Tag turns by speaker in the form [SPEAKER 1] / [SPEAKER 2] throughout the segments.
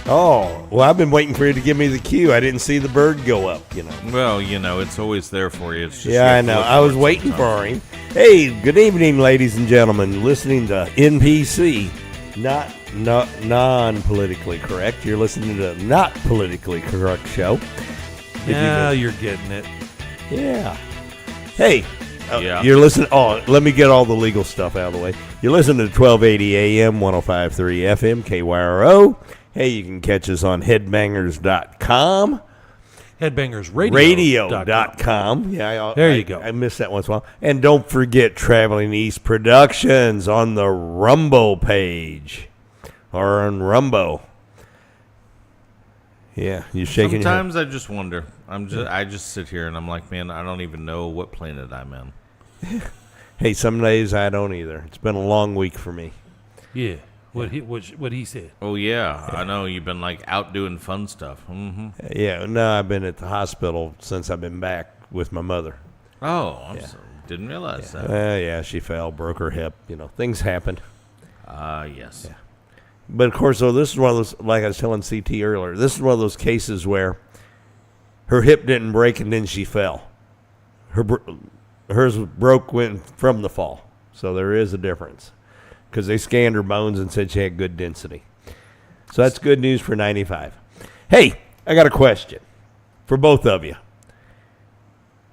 [SPEAKER 1] Oh, well, I've been waiting for you to give me the cue. I didn't see the bird go up,
[SPEAKER 2] Well, it's always there for you. It's just
[SPEAKER 1] Yeah, I know. I was waiting for him. Hey, good evening, ladies and gentlemen. Listening to NPC, not non-politically correct. You're listening to Not Politically Correct Show.
[SPEAKER 3] Now you're getting it.
[SPEAKER 1] Yeah. Hey,
[SPEAKER 2] Yeah.
[SPEAKER 1] you're listening. Oh, let me get all the legal stuff out of the way. You're listening to 1280 AM, 105.3 FM, KYRO. Hey, you can catch us on headbangers.com.
[SPEAKER 3] Headbangersradio.com.
[SPEAKER 1] Yeah,
[SPEAKER 3] There you go.
[SPEAKER 1] I missed that once in a while. And don't forget Traveling East Productions on the Rumbo page. Or on Rumbo. Yeah, you shaking
[SPEAKER 2] Sometimes I just wonder. I just sit here and I'm like, man, I don't even know what planet I'm in.
[SPEAKER 1] Hey, some days I don't either. It's been a long week for me.
[SPEAKER 3] Yeah. What he said.
[SPEAKER 2] Oh, yeah. I know you've been like out doing fun stuff. Mm-hmm.
[SPEAKER 1] Yeah, no, I've been at the hospital since I've been back with my mother.
[SPEAKER 2] Oh, didn't realize that.
[SPEAKER 1] Yeah, she fell, broke her hip. Things happen.
[SPEAKER 2] Yes.
[SPEAKER 1] Yeah. But, of course, though, this is one of those, like I was telling CT earlier, this is one of those cases where her hip didn't break and then she fell. Hers went from the fall. So there is a difference. Because they scanned her bones and said she had good density. So that's good news for 95. Hey, I got a question for both of you.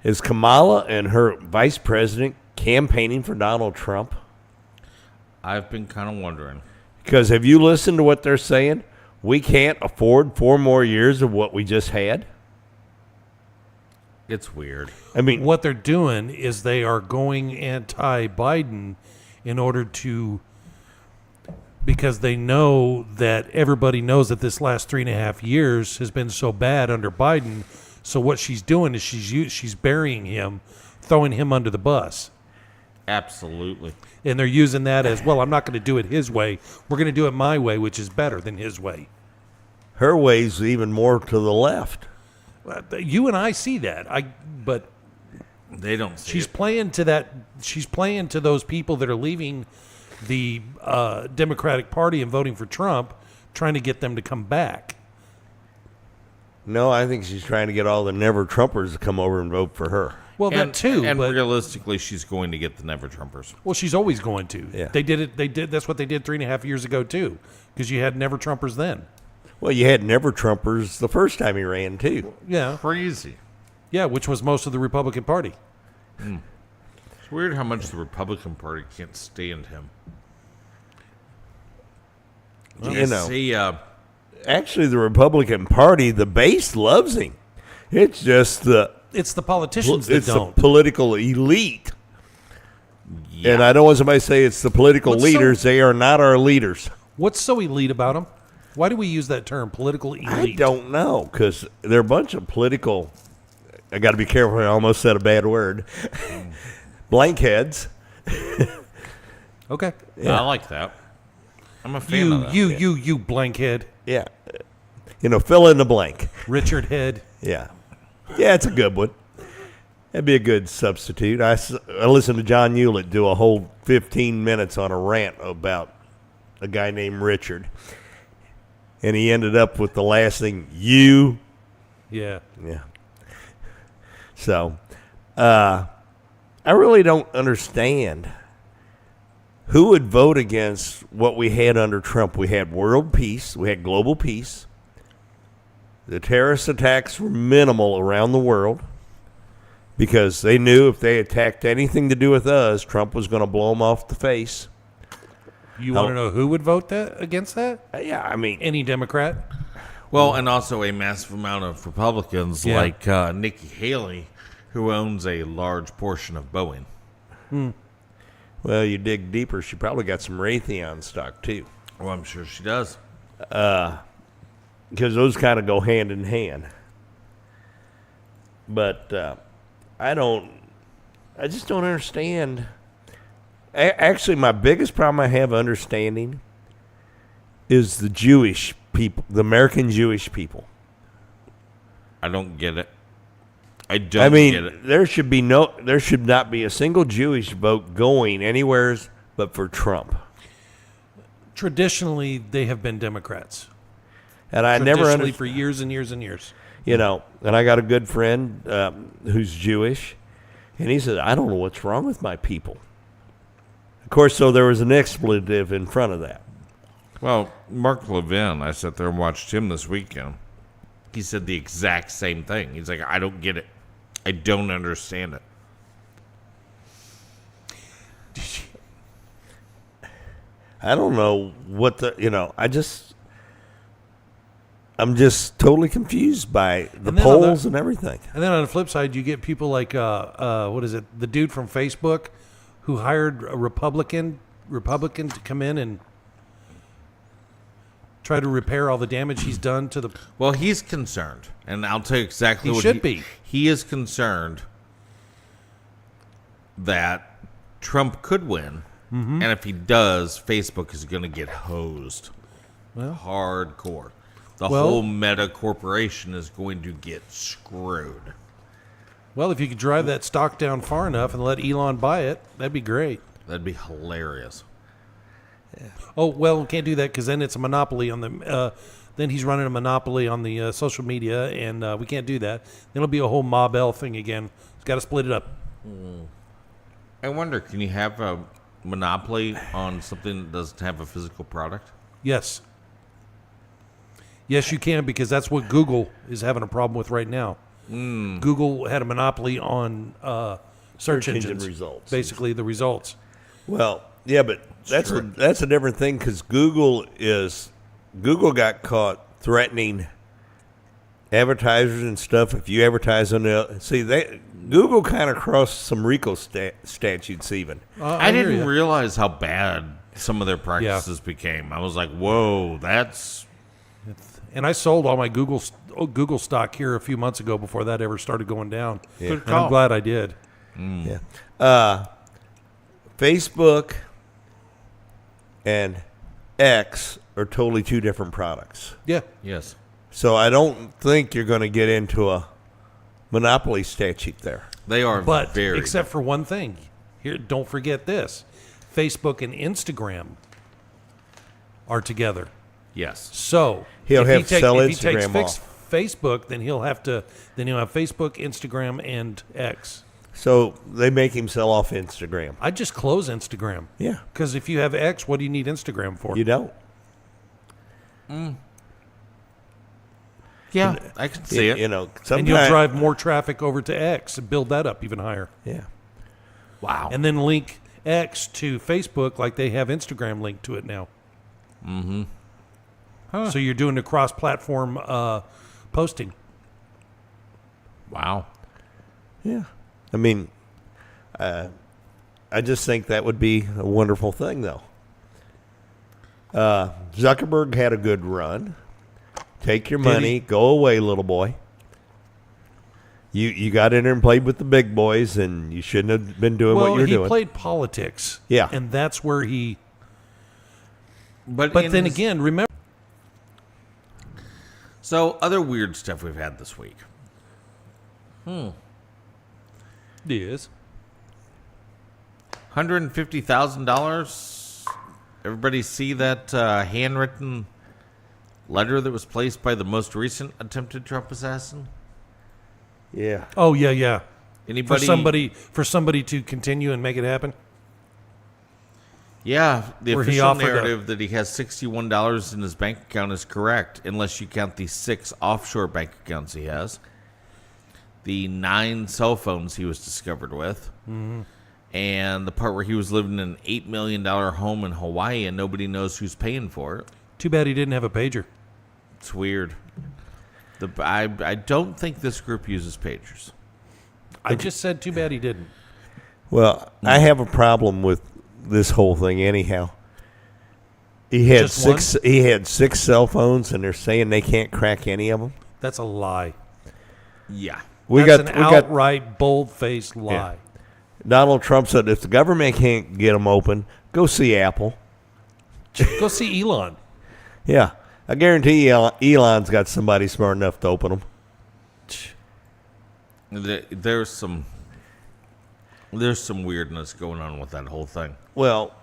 [SPEAKER 1] Is Kamala and her vice president campaigning for Donald Trump?
[SPEAKER 2] I've been kind of wondering.
[SPEAKER 1] Because have you listened to what they're saying? We can't afford 4 more years of what we just had.
[SPEAKER 2] It's weird.
[SPEAKER 1] I mean,
[SPEAKER 3] What they're doing is they are going anti-Biden in order to, because they know that everybody knows that this last 3.5 years has been so bad under Biden. So what she's doing is she's burying him, throwing him under the bus.
[SPEAKER 2] Absolutely.
[SPEAKER 3] And they're using that as, well, I'm not going to do it his way. We're going to do it my way, which is better than his way.
[SPEAKER 1] her way's even more to the left.
[SPEAKER 3] You and I see that. But
[SPEAKER 2] they don't see
[SPEAKER 3] she's
[SPEAKER 2] it.
[SPEAKER 3] playing to that. She's playing to those people that are leaving the Democratic Party and voting for Trump, trying to get them to come back.
[SPEAKER 1] No, I think she's trying to get all the never-Trumpers to come over and vote for her.
[SPEAKER 3] Well, that too.
[SPEAKER 2] And
[SPEAKER 3] but,
[SPEAKER 2] realistically, she's going to get the never-Trumpers.
[SPEAKER 3] well, she's always going to.
[SPEAKER 1] Yeah.
[SPEAKER 3] They did it. They did. That's what they did 3.5 years ago too, because you had never-Trumpers then.
[SPEAKER 1] Well, you had never-Trumpers the first time he ran, too.
[SPEAKER 3] Yeah.
[SPEAKER 2] Crazy.
[SPEAKER 3] Yeah, which was most of the Republican Party.
[SPEAKER 2] It's weird how much the Republican Party can't stand him.
[SPEAKER 1] Well,
[SPEAKER 2] You know.
[SPEAKER 1] Actually, the Republican Party, the base loves him. It's just
[SPEAKER 3] It's the politicians that
[SPEAKER 1] it's
[SPEAKER 3] don't.
[SPEAKER 1] the political elite.
[SPEAKER 2] Yeah.
[SPEAKER 1] And I don't want somebody to say it's the political
[SPEAKER 3] What's
[SPEAKER 1] leaders. They are not our leaders.
[SPEAKER 3] What's so elite about them? Why do we use that term, political elite?
[SPEAKER 1] I don't know, because they're a bunch of political, I got to be careful, I almost said a bad word, blankheads.
[SPEAKER 3] Okay.
[SPEAKER 2] I like that. I'm a fan of that.
[SPEAKER 3] You blankhead.
[SPEAKER 1] Yeah. Fill in the blank.
[SPEAKER 3] Richard Head.
[SPEAKER 1] Yeah. Yeah, it's a good one. That'd be a good substitute. I listened to John Hewlett do a whole 15 minutes on a rant about a guy named Richard. And he ended up with the last thing, you.
[SPEAKER 3] Yeah.
[SPEAKER 1] Yeah. So, I really don't understand who would vote against what we had under Trump. We had world peace. We had global peace. The terrorist attacks were minimal around the world because they knew if they attacked anything to do with us, Trump was going to blow them off the face.
[SPEAKER 3] You want to know who would vote against that?
[SPEAKER 1] Yeah, I mean,
[SPEAKER 3] Any Democrat?
[SPEAKER 2] Well, and also a massive amount of Republicans
[SPEAKER 3] Yeah.
[SPEAKER 2] like Nikki Haley, who owns a large portion of Boeing.
[SPEAKER 1] well, you dig deeper, she probably got some Raytheon stock too,
[SPEAKER 2] Well, I'm sure she does.
[SPEAKER 1] because those kind of go hand in hand. But I just don't understand. Actually, my biggest problem I have understanding is the Jewish people, the American Jewish people.
[SPEAKER 2] I don't get it. I
[SPEAKER 1] I
[SPEAKER 2] don't
[SPEAKER 1] mean,
[SPEAKER 2] get it.
[SPEAKER 1] there should not be a single Jewish vote going anywhere but for Trump.
[SPEAKER 3] Traditionally, they have been Democrats.
[SPEAKER 1] And I never
[SPEAKER 3] traditionally
[SPEAKER 1] understood.
[SPEAKER 3] for years and years and years.
[SPEAKER 1] You know, and I got a good friend who's Jewish, and he said, I don't know what's wrong with my people. Of course, so there was an expletive in front of that.
[SPEAKER 2] Well, Mark Levin, I sat there and watched him this weekend. He said the exact same thing. He's like, I don't get it. I don't understand it.
[SPEAKER 1] I don't know what I'm just totally confused by the
[SPEAKER 3] And then
[SPEAKER 1] polls and everything.
[SPEAKER 3] And then on the flip side, you get people like what is it? The dude from Facebook who hired a Republican to come in and try to repair all the damage he's done to the.
[SPEAKER 2] Well, he's concerned, and I'll tell you exactly
[SPEAKER 3] He
[SPEAKER 2] what
[SPEAKER 3] should be.
[SPEAKER 2] He is concerned that Trump could win, and if he does, Facebook is going to get hosed.
[SPEAKER 3] Well,
[SPEAKER 2] Hardcore. The
[SPEAKER 3] Well-
[SPEAKER 2] whole Meta corporation is going to get screwed.
[SPEAKER 3] well, if you could drive that stock down far enough and let Elon buy it, that'd be great.
[SPEAKER 2] That'd be hilarious.
[SPEAKER 3] Oh well, we can't do that because then it's a monopoly on the. Then he's running a monopoly on the social media, and we can't do that. Then it'll be a whole Mob L thing again. It's got to split it up.
[SPEAKER 2] I wonder, can you have a monopoly on something that doesn't have a physical product?
[SPEAKER 3] Yes. Yes, you can because that's what Google is having a problem with right now. Google had a monopoly on search
[SPEAKER 1] Engine
[SPEAKER 3] engines,
[SPEAKER 1] results.
[SPEAKER 3] basically the results.
[SPEAKER 1] Well, yeah, but that's a different thing because Google got caught threatening advertisers and stuff. If you advertise on Google kind of crossed some RICO statutes even.
[SPEAKER 2] I
[SPEAKER 3] hear
[SPEAKER 2] didn't
[SPEAKER 3] ya.
[SPEAKER 2] realize how bad some of their practices became. I was like, whoa, that's...
[SPEAKER 3] And I sold all my Google stock here a few months ago before that ever started going down.
[SPEAKER 1] Yeah.
[SPEAKER 2] Good
[SPEAKER 3] And
[SPEAKER 2] call.
[SPEAKER 3] I'm glad I did.
[SPEAKER 1] Yeah. Facebook and X are totally two different products.
[SPEAKER 3] Yeah.
[SPEAKER 2] Yes.
[SPEAKER 1] So I don't think you're going to get into a monopoly statute there.
[SPEAKER 2] They are
[SPEAKER 3] But
[SPEAKER 2] very...
[SPEAKER 3] except for one thing. Here, don't forget this. Facebook and Instagram are together.
[SPEAKER 2] Yes.
[SPEAKER 3] So
[SPEAKER 1] He'll
[SPEAKER 3] if
[SPEAKER 1] have
[SPEAKER 3] he
[SPEAKER 1] to sell
[SPEAKER 3] if he takes
[SPEAKER 1] Instagram off.
[SPEAKER 3] Facebook, then he'll have Facebook, Instagram, and X.
[SPEAKER 1] So they make him sell off Instagram.
[SPEAKER 3] I'd just close Instagram.
[SPEAKER 1] Yeah.
[SPEAKER 3] Because if you have X, what do you need Instagram for?
[SPEAKER 1] You don't.
[SPEAKER 2] Yeah, I can see it.
[SPEAKER 1] You know,
[SPEAKER 3] And you'll
[SPEAKER 1] sometimes.
[SPEAKER 3] drive more traffic over to X and build that up even higher.
[SPEAKER 1] Yeah.
[SPEAKER 2] Wow.
[SPEAKER 3] And then link X to Facebook like they have Instagram linked to it now.
[SPEAKER 2] Huh.
[SPEAKER 3] So you're doing a cross-platform posting.
[SPEAKER 2] Wow.
[SPEAKER 1] Yeah. I mean, I just think that would be a wonderful thing, though. Zuckerberg had a good run. Take your
[SPEAKER 3] Did
[SPEAKER 1] money,
[SPEAKER 3] he?
[SPEAKER 1] go away, little boy. You got in there and played with the big boys, and you shouldn't have been doing what you're
[SPEAKER 3] he
[SPEAKER 1] doing.
[SPEAKER 3] played politics.
[SPEAKER 1] Yeah.
[SPEAKER 3] And that's where he...
[SPEAKER 2] But
[SPEAKER 3] But then again, remember...
[SPEAKER 2] So, other weird stuff we've had this week.
[SPEAKER 3] Yes.
[SPEAKER 2] $150,000. Everybody see that handwritten letter that was placed by the most recent attempted Trump assassin?
[SPEAKER 1] Yeah.
[SPEAKER 3] Oh, yeah.
[SPEAKER 2] Anybody?
[SPEAKER 3] For somebody to continue and make it happen?
[SPEAKER 2] Yeah, the
[SPEAKER 3] Where he
[SPEAKER 2] official
[SPEAKER 3] offered
[SPEAKER 2] narrative that he has $61 in his bank account is correct, unless you count the 6 offshore bank accounts he has, the 9 cell phones he was discovered with, and the part where he was living in an $8 million home in Hawaii and nobody knows who's paying for it.
[SPEAKER 3] Too bad he didn't have a pager.
[SPEAKER 2] It's weird. I don't think this group uses pagers.
[SPEAKER 3] I just said too bad he didn't.
[SPEAKER 1] Well, I have a problem with this whole thing anyhow. He had
[SPEAKER 3] Just one?
[SPEAKER 1] six. He had 6 cell phones, and they're saying they can't crack any of them.
[SPEAKER 3] That's a lie.
[SPEAKER 2] Yeah.
[SPEAKER 3] That's an outright, bold-faced lie.
[SPEAKER 1] Yeah. Donald Trump said, if the government can't get them open, go see Apple.
[SPEAKER 3] Go see Elon.
[SPEAKER 1] Yeah, I guarantee you Elon's got somebody smart enough to open them.
[SPEAKER 2] There's some weirdness going on with that whole thing.
[SPEAKER 1] Well,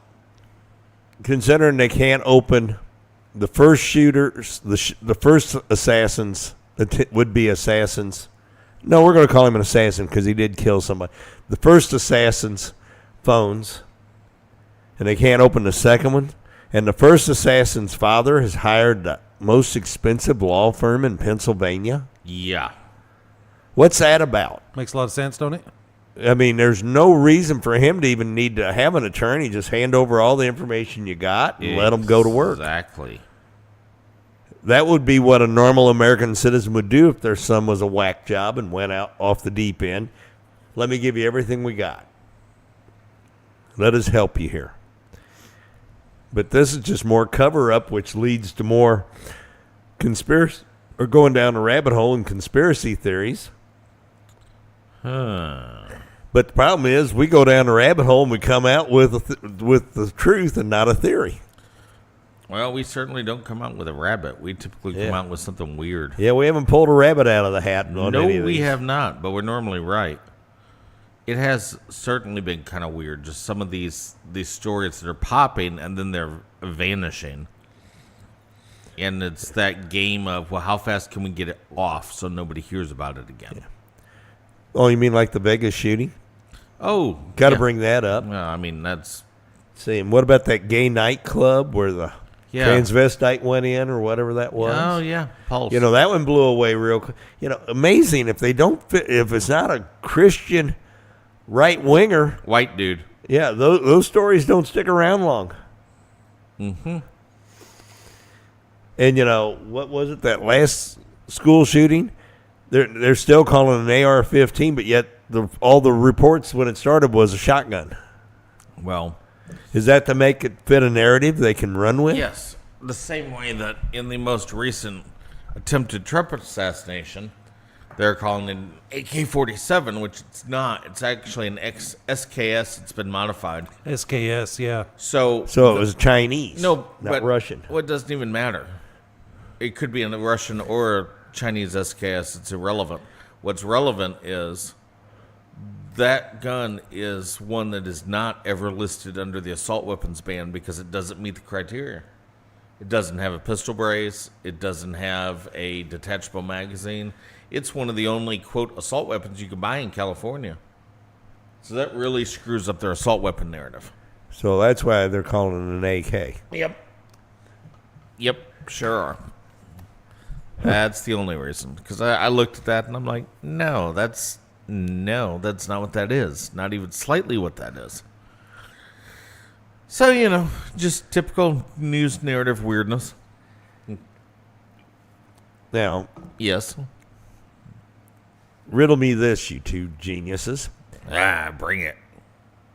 [SPEAKER 1] considering they can't open the first shooters, the first assassins, would-be assassins. No, we're going to call him an assassin because he did kill somebody. The first assassin's phones, and they can't open the second one. And the first assassin's father has hired the most expensive law firm in Pennsylvania.
[SPEAKER 2] Yeah.
[SPEAKER 1] What's that about?
[SPEAKER 3] Makes a lot of sense, don't it?
[SPEAKER 1] I mean, there's no reason for him to even need to have an attorney. Just hand over all the information you got and let him go to work.
[SPEAKER 2] Exactly.
[SPEAKER 1] That would be what a normal American citizen would do if their son was a whack job and went out off the deep end. Let me give you everything we got. Let us help you here. But this is just more cover-up, which leads to more conspiracy, or going down a rabbit hole in conspiracy theories. But the problem is, we go down the rabbit hole and we come out with the truth and not a theory.
[SPEAKER 2] Well, we certainly don't come out with a rabbit. We typically come out with something weird.
[SPEAKER 1] Yeah, we haven't pulled a rabbit out of the hat on any of
[SPEAKER 2] No, we
[SPEAKER 1] these.
[SPEAKER 2] have not, but we're normally right. It has certainly been kind of weird, just some of these stories that are popping and then they're vanishing. And it's that game of, well, how fast can we get it off so nobody hears about it again?
[SPEAKER 1] Yeah. Oh, you mean like the Vegas shooting?
[SPEAKER 2] Oh,
[SPEAKER 1] Got to
[SPEAKER 2] yeah.
[SPEAKER 1] bring that up.
[SPEAKER 2] Well, I mean, that's...
[SPEAKER 1] See, and what about that gay nightclub where the
[SPEAKER 2] Yeah.
[SPEAKER 1] transvestite went in or whatever that was?
[SPEAKER 2] Oh, yeah. Pulse.
[SPEAKER 1] You know, that one blew away real quick. You know, amazing if they don't fit, if it's not a Christian right winger.
[SPEAKER 2] White dude.
[SPEAKER 1] Yeah, those stories don't stick around long.
[SPEAKER 2] Mm-hmm.
[SPEAKER 1] And you know what was it? That last school shooting, they're still calling an AR-15, but yet all the reports when it started was a shotgun.
[SPEAKER 2] Well,
[SPEAKER 1] Is that to make it fit a narrative they can run with?
[SPEAKER 2] yes. The same way that in the most recent attempted Trump assassination, they're calling it an AK-47, which it's not. It's actually an SKS. It's been modified.
[SPEAKER 3] SKS, yeah.
[SPEAKER 2] So
[SPEAKER 1] it was Chinese,
[SPEAKER 2] no,
[SPEAKER 1] not
[SPEAKER 2] but
[SPEAKER 1] Russian.
[SPEAKER 2] Well, it doesn't even matter. It could be a Russian or a Chinese SKS. It's irrelevant. What's relevant is that gun is one that is not ever listed under the assault weapons ban because it doesn't meet the criteria. It doesn't have a pistol brace. It doesn't have a detachable magazine. It's one of the only, quote, assault weapons you can buy in California. So that really screws up their assault weapon narrative.
[SPEAKER 1] So that's why they're calling it an AK.
[SPEAKER 2] Yep, sure are. That's the only reason. Because I looked at that and I'm like, no, that's not what that is. Not even slightly what that is. So, you know, just typical news narrative weirdness.
[SPEAKER 1] Now,
[SPEAKER 2] Yes.
[SPEAKER 1] riddle me this, you two geniuses.
[SPEAKER 2] Bring it.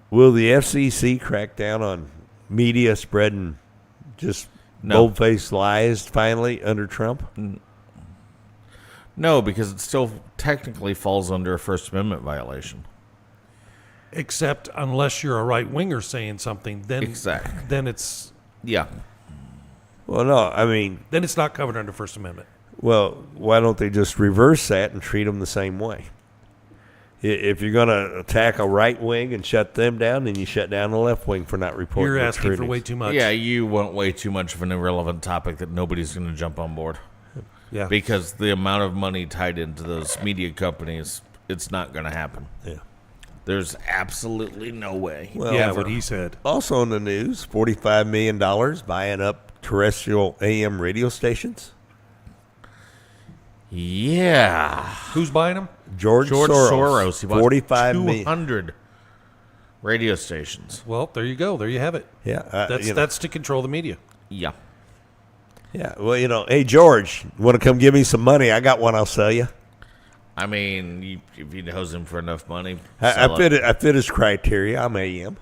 [SPEAKER 1] Will the FCC crack down on media spreading just
[SPEAKER 2] No.
[SPEAKER 1] bold-faced lies finally under Trump?
[SPEAKER 2] No, because it still technically falls under a First Amendment violation.
[SPEAKER 3] Except unless you're a right winger saying something, then
[SPEAKER 2] Exactly.
[SPEAKER 3] then it's
[SPEAKER 2] Yeah.
[SPEAKER 1] Well, no, I mean,
[SPEAKER 3] then it's not covered under First Amendment.
[SPEAKER 1] well, why don't they just reverse that and treat them the same way? If you're going to attack a right wing and shut them down, then you shut down the left wing for not reporting.
[SPEAKER 3] You're
[SPEAKER 1] the
[SPEAKER 3] asking for
[SPEAKER 1] shootings.
[SPEAKER 3] way too much.
[SPEAKER 2] Yeah, you want way too much of an irrelevant topic that nobody's going to jump on board.
[SPEAKER 3] Yeah.
[SPEAKER 2] Because the amount of money tied into those media companies, it's not going to happen.
[SPEAKER 1] Yeah.
[SPEAKER 2] There's absolutely no way.
[SPEAKER 1] Well,
[SPEAKER 3] yeah, what he said.
[SPEAKER 1] Also in the news, $45 million buying up terrestrial AM radio stations.
[SPEAKER 2] Yeah.
[SPEAKER 3] Who's buying them?
[SPEAKER 1] George Soros.
[SPEAKER 2] He bought
[SPEAKER 1] 45 million.
[SPEAKER 2] 200 radio stations.
[SPEAKER 3] Well, there you go. There you have it.
[SPEAKER 1] Yeah,
[SPEAKER 3] That's to control the media.
[SPEAKER 2] Yeah.
[SPEAKER 1] Yeah, well, hey, George, want to come give me some money? I got one I'll sell you.
[SPEAKER 2] I mean, if you hose him for enough money,
[SPEAKER 1] I
[SPEAKER 2] sell it.
[SPEAKER 1] fit his criteria. I'm AM.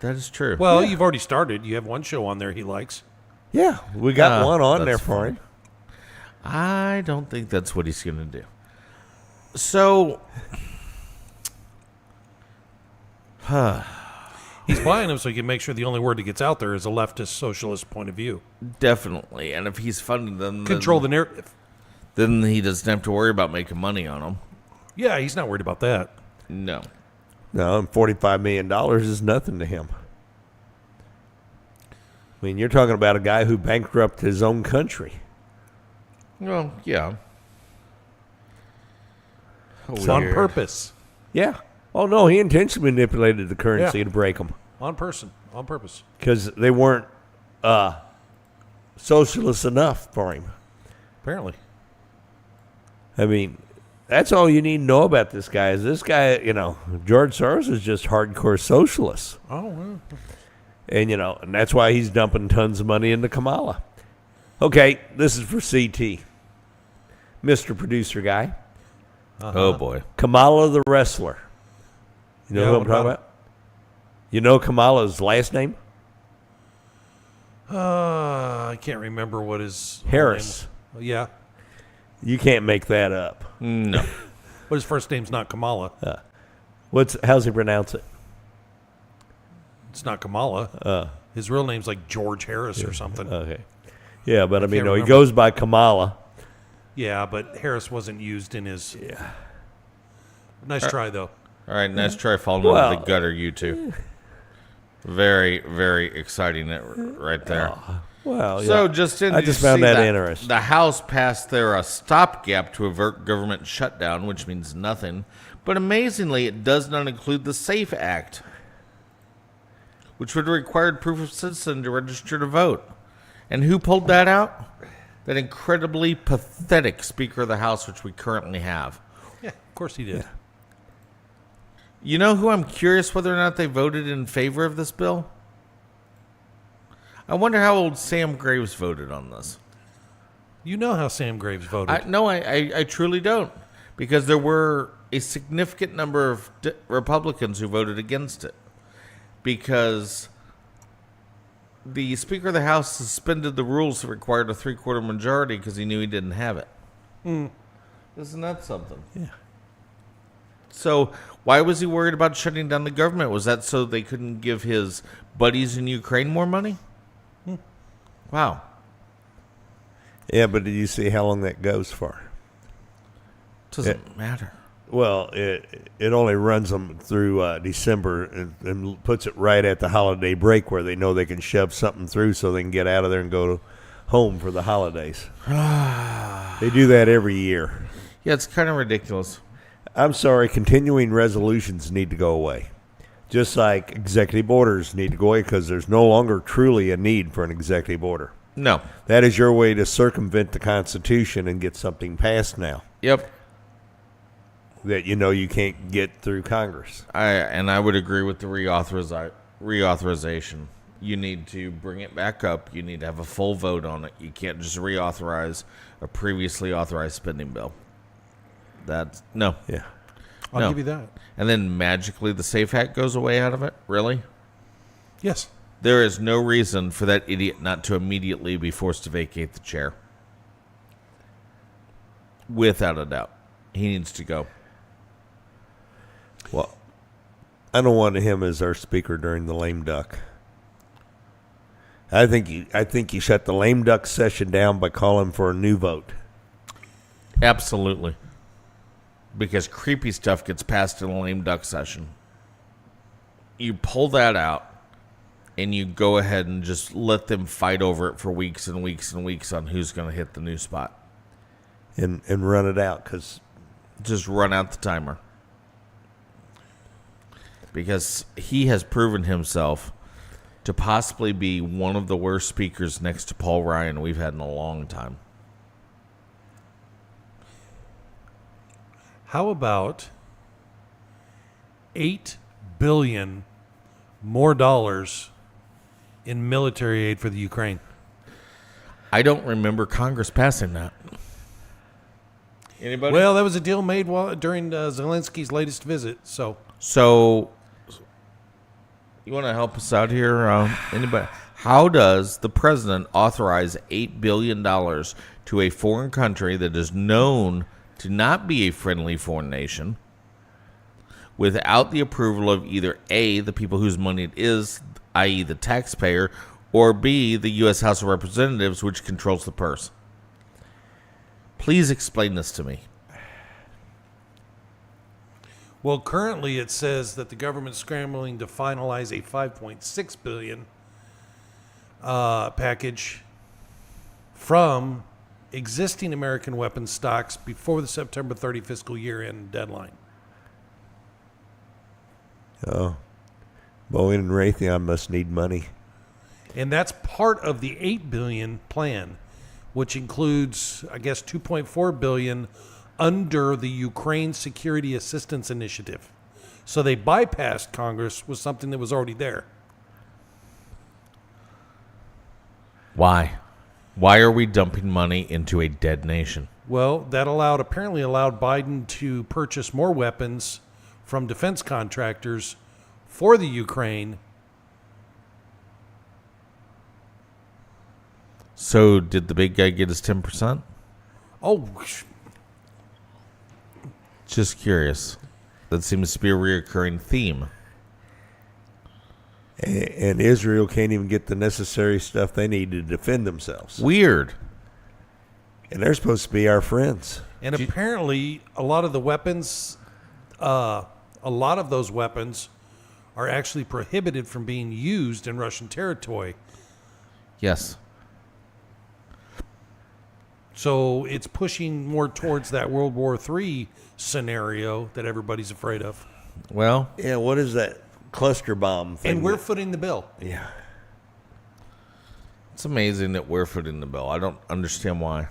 [SPEAKER 2] That is true.
[SPEAKER 3] Well, you've already started. You have one show on there he likes.
[SPEAKER 1] Yeah, we got one on there
[SPEAKER 2] that's
[SPEAKER 1] for
[SPEAKER 2] fine.
[SPEAKER 1] him.
[SPEAKER 2] I don't think that's what he's going to do. So,
[SPEAKER 3] He's buying them so he can make sure the only word that gets out there is a leftist socialist point of view.
[SPEAKER 2] definitely. And if he's funding them,
[SPEAKER 3] Control the narrative.
[SPEAKER 2] then he doesn't have to worry about making money on them.
[SPEAKER 3] Yeah, he's not worried about that.
[SPEAKER 2] No.
[SPEAKER 1] No, and $45 million is nothing to him. I mean, you're talking about a guy who bankrupted his own country.
[SPEAKER 2] Well, yeah.
[SPEAKER 3] On purpose.
[SPEAKER 1] Yeah. Oh, no, he intentionally manipulated the currency
[SPEAKER 3] Yeah.
[SPEAKER 1] to break them.
[SPEAKER 3] On purpose.
[SPEAKER 1] Because they weren't socialist enough for him.
[SPEAKER 3] Apparently.
[SPEAKER 1] I mean, that's all you need to know about this guy. Is this guy, George Soros is just hardcore socialist.
[SPEAKER 3] Oh, well.
[SPEAKER 1] And, and that's why he's dumping tons of money into Kamala. Okay, this is for CT. Mr. Producer Guy.
[SPEAKER 2] Oh, boy.
[SPEAKER 1] Kamala the wrestler. You know
[SPEAKER 3] Yeah,
[SPEAKER 1] who I'm
[SPEAKER 3] what
[SPEAKER 1] talking
[SPEAKER 3] about
[SPEAKER 1] about? You know Kamala's last name?
[SPEAKER 3] I can't remember what his whole
[SPEAKER 1] Harris.
[SPEAKER 3] name- Yeah.
[SPEAKER 1] You can't make that up.
[SPEAKER 2] No.
[SPEAKER 3] But his first name's not Kamala.
[SPEAKER 1] How's he pronounce it?
[SPEAKER 3] It's not Kamala. His real name's like George Harris or something.
[SPEAKER 1] Okay. Yeah, but I mean,
[SPEAKER 3] can't
[SPEAKER 1] no, he
[SPEAKER 3] remember.
[SPEAKER 1] goes by Kamala.
[SPEAKER 3] Yeah, but Harris wasn't used in his. Yeah. Nice try, though.
[SPEAKER 2] All right, nice try falling
[SPEAKER 1] Well-
[SPEAKER 2] into the gutter, you two. Very, very exciting right there.
[SPEAKER 1] Well,
[SPEAKER 2] So,
[SPEAKER 1] yeah.
[SPEAKER 2] Justin,
[SPEAKER 1] I
[SPEAKER 2] did
[SPEAKER 1] just
[SPEAKER 2] you
[SPEAKER 1] found
[SPEAKER 2] see
[SPEAKER 1] that interesting.
[SPEAKER 2] The House passed a stopgap to avert government shutdown, which means nothing. But amazingly, it does not include the SAFE Act, which would have required proof of citizen to register to vote. And who pulled that out? That incredibly pathetic Speaker of the House, which we currently have.
[SPEAKER 3] Yeah, of course he did.
[SPEAKER 2] You know who I'm curious whether or not they voted in favor of this bill? I wonder how old Sam Graves voted on this.
[SPEAKER 3] You know how Sam Graves voted.
[SPEAKER 2] I truly don't. Because there were a significant number of Republicans who voted against it. Because the Speaker of the House suspended the rules that required a 3/4 majority because he knew he didn't have it. Isn't that something?
[SPEAKER 1] Yeah.
[SPEAKER 2] So why was he worried about shutting down the government? Was that so they couldn't give his buddies in Ukraine more money? Wow.
[SPEAKER 1] Yeah, but did you see how long that goes for?
[SPEAKER 2] Doesn't matter.
[SPEAKER 1] Well, it only runs them through December and puts it right at the holiday break where they know they can shove something through so they can get out of there and go home for the holidays. They do that every year.
[SPEAKER 2] Yeah, it's kind of ridiculous.
[SPEAKER 1] I'm sorry, continuing resolutions need to go away. Just like executive orders need to go away because there's no longer truly a need for an executive order.
[SPEAKER 2] No.
[SPEAKER 1] That is your way to circumvent the Constitution and get something passed now
[SPEAKER 2] Yep.
[SPEAKER 1] that you can't get through Congress.
[SPEAKER 2] I would agree with the reauthorization. You need to bring it back up. You need to have a full vote on it. You can't just reauthorize a previously authorized spending bill. No.
[SPEAKER 1] Yeah.
[SPEAKER 3] I'll
[SPEAKER 2] No.
[SPEAKER 3] give you that.
[SPEAKER 2] And then magically the SAFE Act goes away out of it? Really?
[SPEAKER 3] Yes.
[SPEAKER 2] There is no reason for that idiot not to immediately be forced to vacate the chair. Without a doubt. He needs to go.
[SPEAKER 1] Well, I don't want him as our speaker during the lame duck. I think you shut the lame duck session down by calling for a new vote.
[SPEAKER 2] Absolutely. Because creepy stuff gets passed in a lame duck session. You pull that out, and you go ahead and just let them fight over it for weeks and weeks and weeks on who's going to hit the new spot.
[SPEAKER 1] And run it out because
[SPEAKER 2] Just run out the timer. Because he has proven himself to possibly be one of the worst speakers next to Paul Ryan we've had in a long time.
[SPEAKER 3] How about $8 billion more dollars in military aid for the Ukraine?
[SPEAKER 2] I don't remember Congress passing that. Anybody?
[SPEAKER 3] Well, that was a deal made during Zelensky's latest visit. So
[SPEAKER 2] You want to help us out here? Anybody? How does the president authorize $8 billion to a foreign country that is known to not be a friendly foreign nation without the approval of either A, the people whose money it is, i.e. the taxpayer, or B, the U.S. House of Representatives, which controls the purse? Please explain this to me.
[SPEAKER 3] Well, currently it says that the government's scrambling to finalize a $5.6 billion package from existing American weapons stocks before the September 30 fiscal year end deadline.
[SPEAKER 1] Oh, Boeing and Raytheon must need money.
[SPEAKER 3] And that's part of the $8 billion plan, which includes, I guess, $2.4 billion under the Ukraine Security Assistance Initiative. So they bypassed Congress with something that was already there.
[SPEAKER 2] Why? Why are we dumping money into a dead nation?
[SPEAKER 3] Well, that apparently allowed Biden to purchase more weapons from defense contractors for the Ukraine.
[SPEAKER 2] So did the big guy get his 10%?
[SPEAKER 3] Oh,
[SPEAKER 2] Just curious. That seems to be a reoccurring theme.
[SPEAKER 1] And Israel can't even get the necessary stuff they need to defend themselves.
[SPEAKER 2] Weird.
[SPEAKER 1] And they're supposed to be our friends.
[SPEAKER 3] and apparently a lot of the weapons, a lot of those weapons are actually prohibited from being used in Russian territory.
[SPEAKER 2] Yes.
[SPEAKER 3] So it's pushing more towards that World War III scenario that everybody's afraid of.
[SPEAKER 2] Well,
[SPEAKER 1] Yeah, what is that cluster bomb thing?
[SPEAKER 3] And we're footing the bill.
[SPEAKER 1] Yeah.
[SPEAKER 2] it's amazing that we're footing the bill. I don't understand why.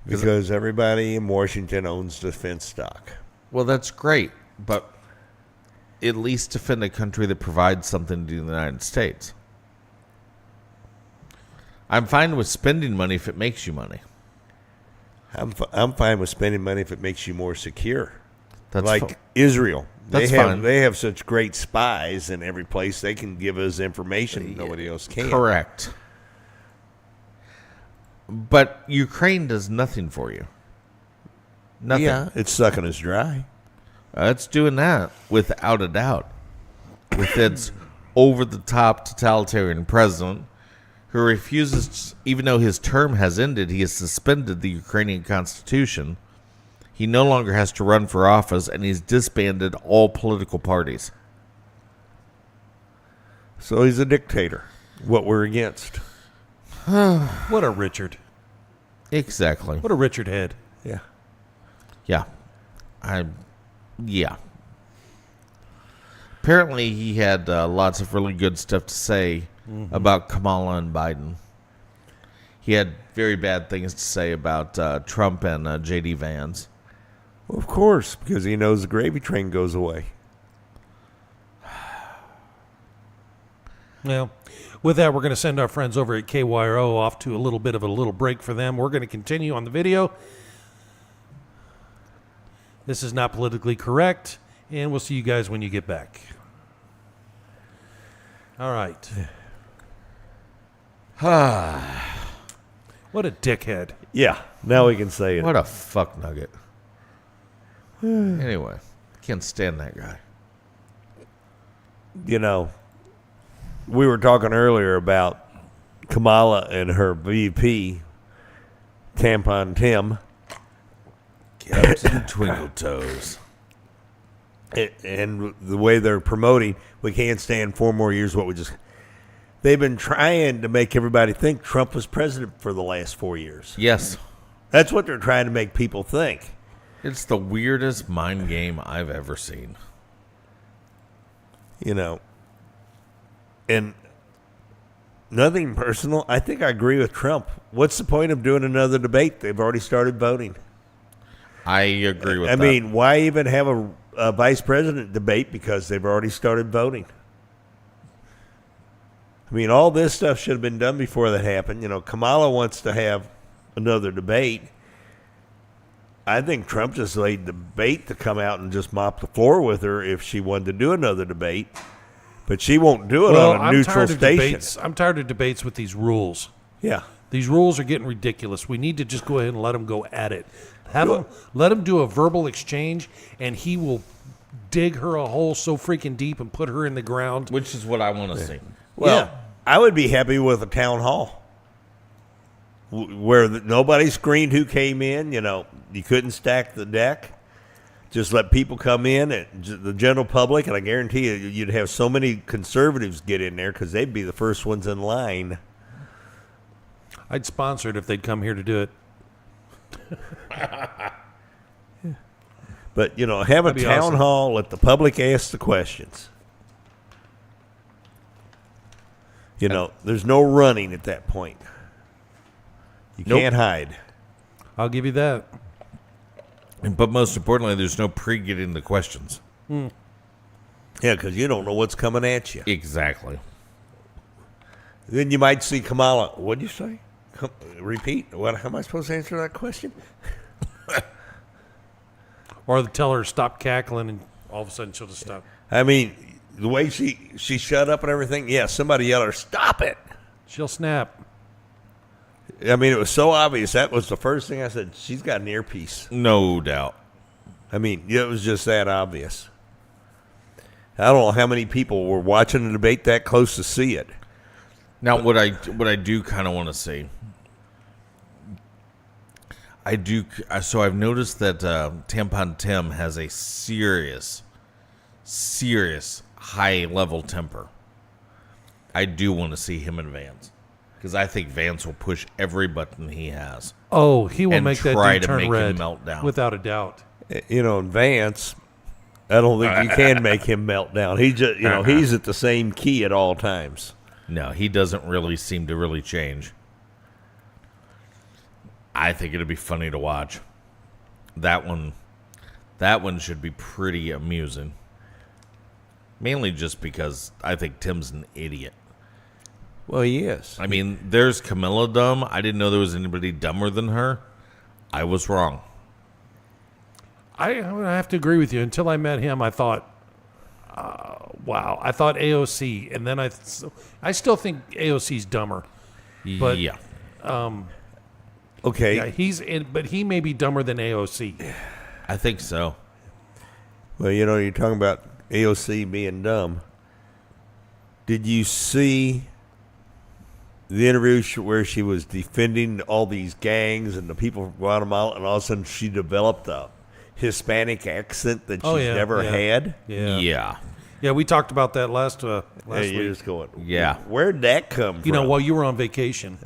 [SPEAKER 1] Because everybody in Washington owns defense stock.
[SPEAKER 2] Well, that's great, but at least defend a country that provides something to the United States. I'm fine with spending money if it makes you money.
[SPEAKER 1] I'm fine with spending money if it makes you more secure.
[SPEAKER 2] That's
[SPEAKER 1] like
[SPEAKER 2] fu-
[SPEAKER 1] Israel.
[SPEAKER 2] That's fine.
[SPEAKER 1] They have such great spies in every place. They can give us information nobody else can.
[SPEAKER 2] Correct. But Ukraine does nothing for you. Nothing.
[SPEAKER 1] Yeah, it's sucking us dry.
[SPEAKER 2] It's doing that without a doubt. With its over-the-top totalitarian president who refuses, even though his term has ended, he has suspended the Ukrainian constitution. He no longer has to run for office, and he's disbanded all political parties.
[SPEAKER 1] So he's a dictator. What we're against.
[SPEAKER 3] What a Richard.
[SPEAKER 2] Exactly.
[SPEAKER 3] What a Richard head.
[SPEAKER 1] Yeah.
[SPEAKER 2] Yeah. Yeah. Apparently, he had lots of really good stuff to say about Kamala and Biden. He had very bad things to say about Trump and J.D. Vance.
[SPEAKER 1] Well, of course, because he knows the gravy train goes away.
[SPEAKER 3] Well, with that, we're going to send our friends over at KYRO off to a little bit of a little break for them. We're going to continue on the video. This is not politically correct, and we'll see you guys when you get back. All right. What a dickhead.
[SPEAKER 1] Yeah, now we can say it.
[SPEAKER 2] What a fuck nugget. Anyway, can't stand that guy.
[SPEAKER 1] You know, we were talking earlier about Kamala and her VP, Tampon Tim.
[SPEAKER 2] Captain Twinkle Toes.
[SPEAKER 1] And the way they're promoting, we can't stand 4 more years. They've been trying to make everybody think Trump was president for the last 4 years.
[SPEAKER 2] Yes.
[SPEAKER 1] That's what they're trying to make people think.
[SPEAKER 2] It's the weirdest mind game I've ever seen.
[SPEAKER 1] You know, and nothing personal. I think I agree with Trump. What's the point of doing another debate? They've already started voting.
[SPEAKER 2] I agree with
[SPEAKER 1] I
[SPEAKER 2] that.
[SPEAKER 1] mean, why even have a vice president debate? Because they've already started voting. I mean, all this stuff should have been done before that happened. You know, Kamala wants to have another debate. I think Trump just laid the bait to come out and just mop the floor with her if she wanted to do another debate. But she won't do it on a neutral station.
[SPEAKER 3] I'm tired of debates with these rules.
[SPEAKER 1] Yeah.
[SPEAKER 3] These rules are getting ridiculous. We need to just go ahead and let them go at it. Let him do a verbal exchange, and he will dig her a hole so freaking deep and put her in the ground.
[SPEAKER 2] Which is what I want to see.
[SPEAKER 1] Well, I would be happy with a town hall where nobody screened who came in. You know, you couldn't stack the deck. Just let people come in, and the general public, and I guarantee you'd have so many conservatives get in there because they'd be the first ones in line.
[SPEAKER 3] I'd sponsor it if they'd come here to do it.
[SPEAKER 1] But, have a
[SPEAKER 3] That'd be
[SPEAKER 1] town
[SPEAKER 3] awesome.
[SPEAKER 1] hall, let the public ask the questions. There's no running at that point. You
[SPEAKER 2] Nope.
[SPEAKER 1] can't hide.
[SPEAKER 3] I'll give you that.
[SPEAKER 2] But most importantly, there's no pre-getting the questions.
[SPEAKER 1] Yeah, because you don't know what's coming at you.
[SPEAKER 2] Exactly.
[SPEAKER 1] Then you might see Kamala. What'd you say? Repeat. How am I supposed to answer that question?
[SPEAKER 3] Or tell her stop cackling, and all of a sudden she'll just stop.
[SPEAKER 1] I mean, the way she shut up and everything, yeah, somebody yelled at her, stop it.
[SPEAKER 3] She'll snap.
[SPEAKER 1] I mean, it was so obvious. That was the first thing I said. She's got an earpiece.
[SPEAKER 2] No doubt.
[SPEAKER 1] I mean, it was just that obvious. I don't know how many people were watching the debate that close to see it.
[SPEAKER 2] Now, what I do kind of want to see, so I've noticed that Tampon Tim has a serious high-level temper. I do want to see him in Vance, because I think Vance will push every button he has.
[SPEAKER 3] Oh, he will
[SPEAKER 2] And
[SPEAKER 3] make that
[SPEAKER 2] try
[SPEAKER 3] dude
[SPEAKER 2] to
[SPEAKER 3] turn
[SPEAKER 2] make him
[SPEAKER 3] red,
[SPEAKER 2] melt down.
[SPEAKER 3] without a doubt.
[SPEAKER 1] In Vance, I don't think you can make him melt down. He just, he's at the same key at all times.
[SPEAKER 2] No, he doesn't really seem to really change. I think it'll be funny to watch. That one should be pretty amusing. Mainly just because I think Tim's an idiot.
[SPEAKER 1] Well, he is.
[SPEAKER 2] I mean, there's Camilla dumb. I didn't know there was anybody dumber than her. I was wrong.
[SPEAKER 3] I have to agree with you. Until I met him, I thought, wow. I thought AOC, and then I still think AOC's dumber. But
[SPEAKER 2] yeah.
[SPEAKER 1] Okay.
[SPEAKER 3] Yeah, but he may be dumber than AOC.
[SPEAKER 2] I think so.
[SPEAKER 1] Well, you're talking about AOC being dumb. Did you see the interview where she was defending all these gangs and the people from Guatemala, and all of a sudden she developed a Hispanic accent that she's never had?
[SPEAKER 2] Yeah.
[SPEAKER 3] Yeah, we talked about that last
[SPEAKER 1] You're
[SPEAKER 3] week.
[SPEAKER 1] just going,
[SPEAKER 2] Yeah.
[SPEAKER 1] where'd that come from?
[SPEAKER 3] While you were on vacation,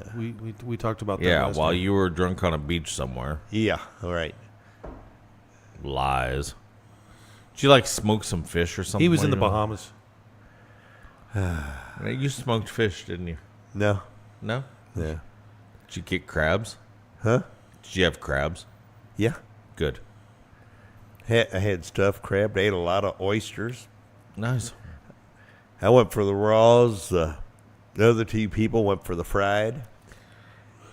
[SPEAKER 3] we talked about that.
[SPEAKER 2] Yeah,
[SPEAKER 3] last
[SPEAKER 2] while
[SPEAKER 3] week.
[SPEAKER 2] you were drunk on a beach somewhere.
[SPEAKER 1] Yeah, all right.
[SPEAKER 2] Lies. Did you smoke some fish or something?
[SPEAKER 3] He was
[SPEAKER 2] while
[SPEAKER 3] in the
[SPEAKER 2] you were-
[SPEAKER 3] Bahamas.
[SPEAKER 2] You smoked fish, didn't you?
[SPEAKER 1] No.
[SPEAKER 2] No?
[SPEAKER 1] Yeah.
[SPEAKER 2] Did you get crabs?
[SPEAKER 1] Huh?
[SPEAKER 2] Did you have crabs?
[SPEAKER 1] Yeah.
[SPEAKER 2] Good.
[SPEAKER 1] I had stuffed crab. I ate a lot of oysters.
[SPEAKER 2] Nice.
[SPEAKER 1] I went for the raws. The other two people went for the fried.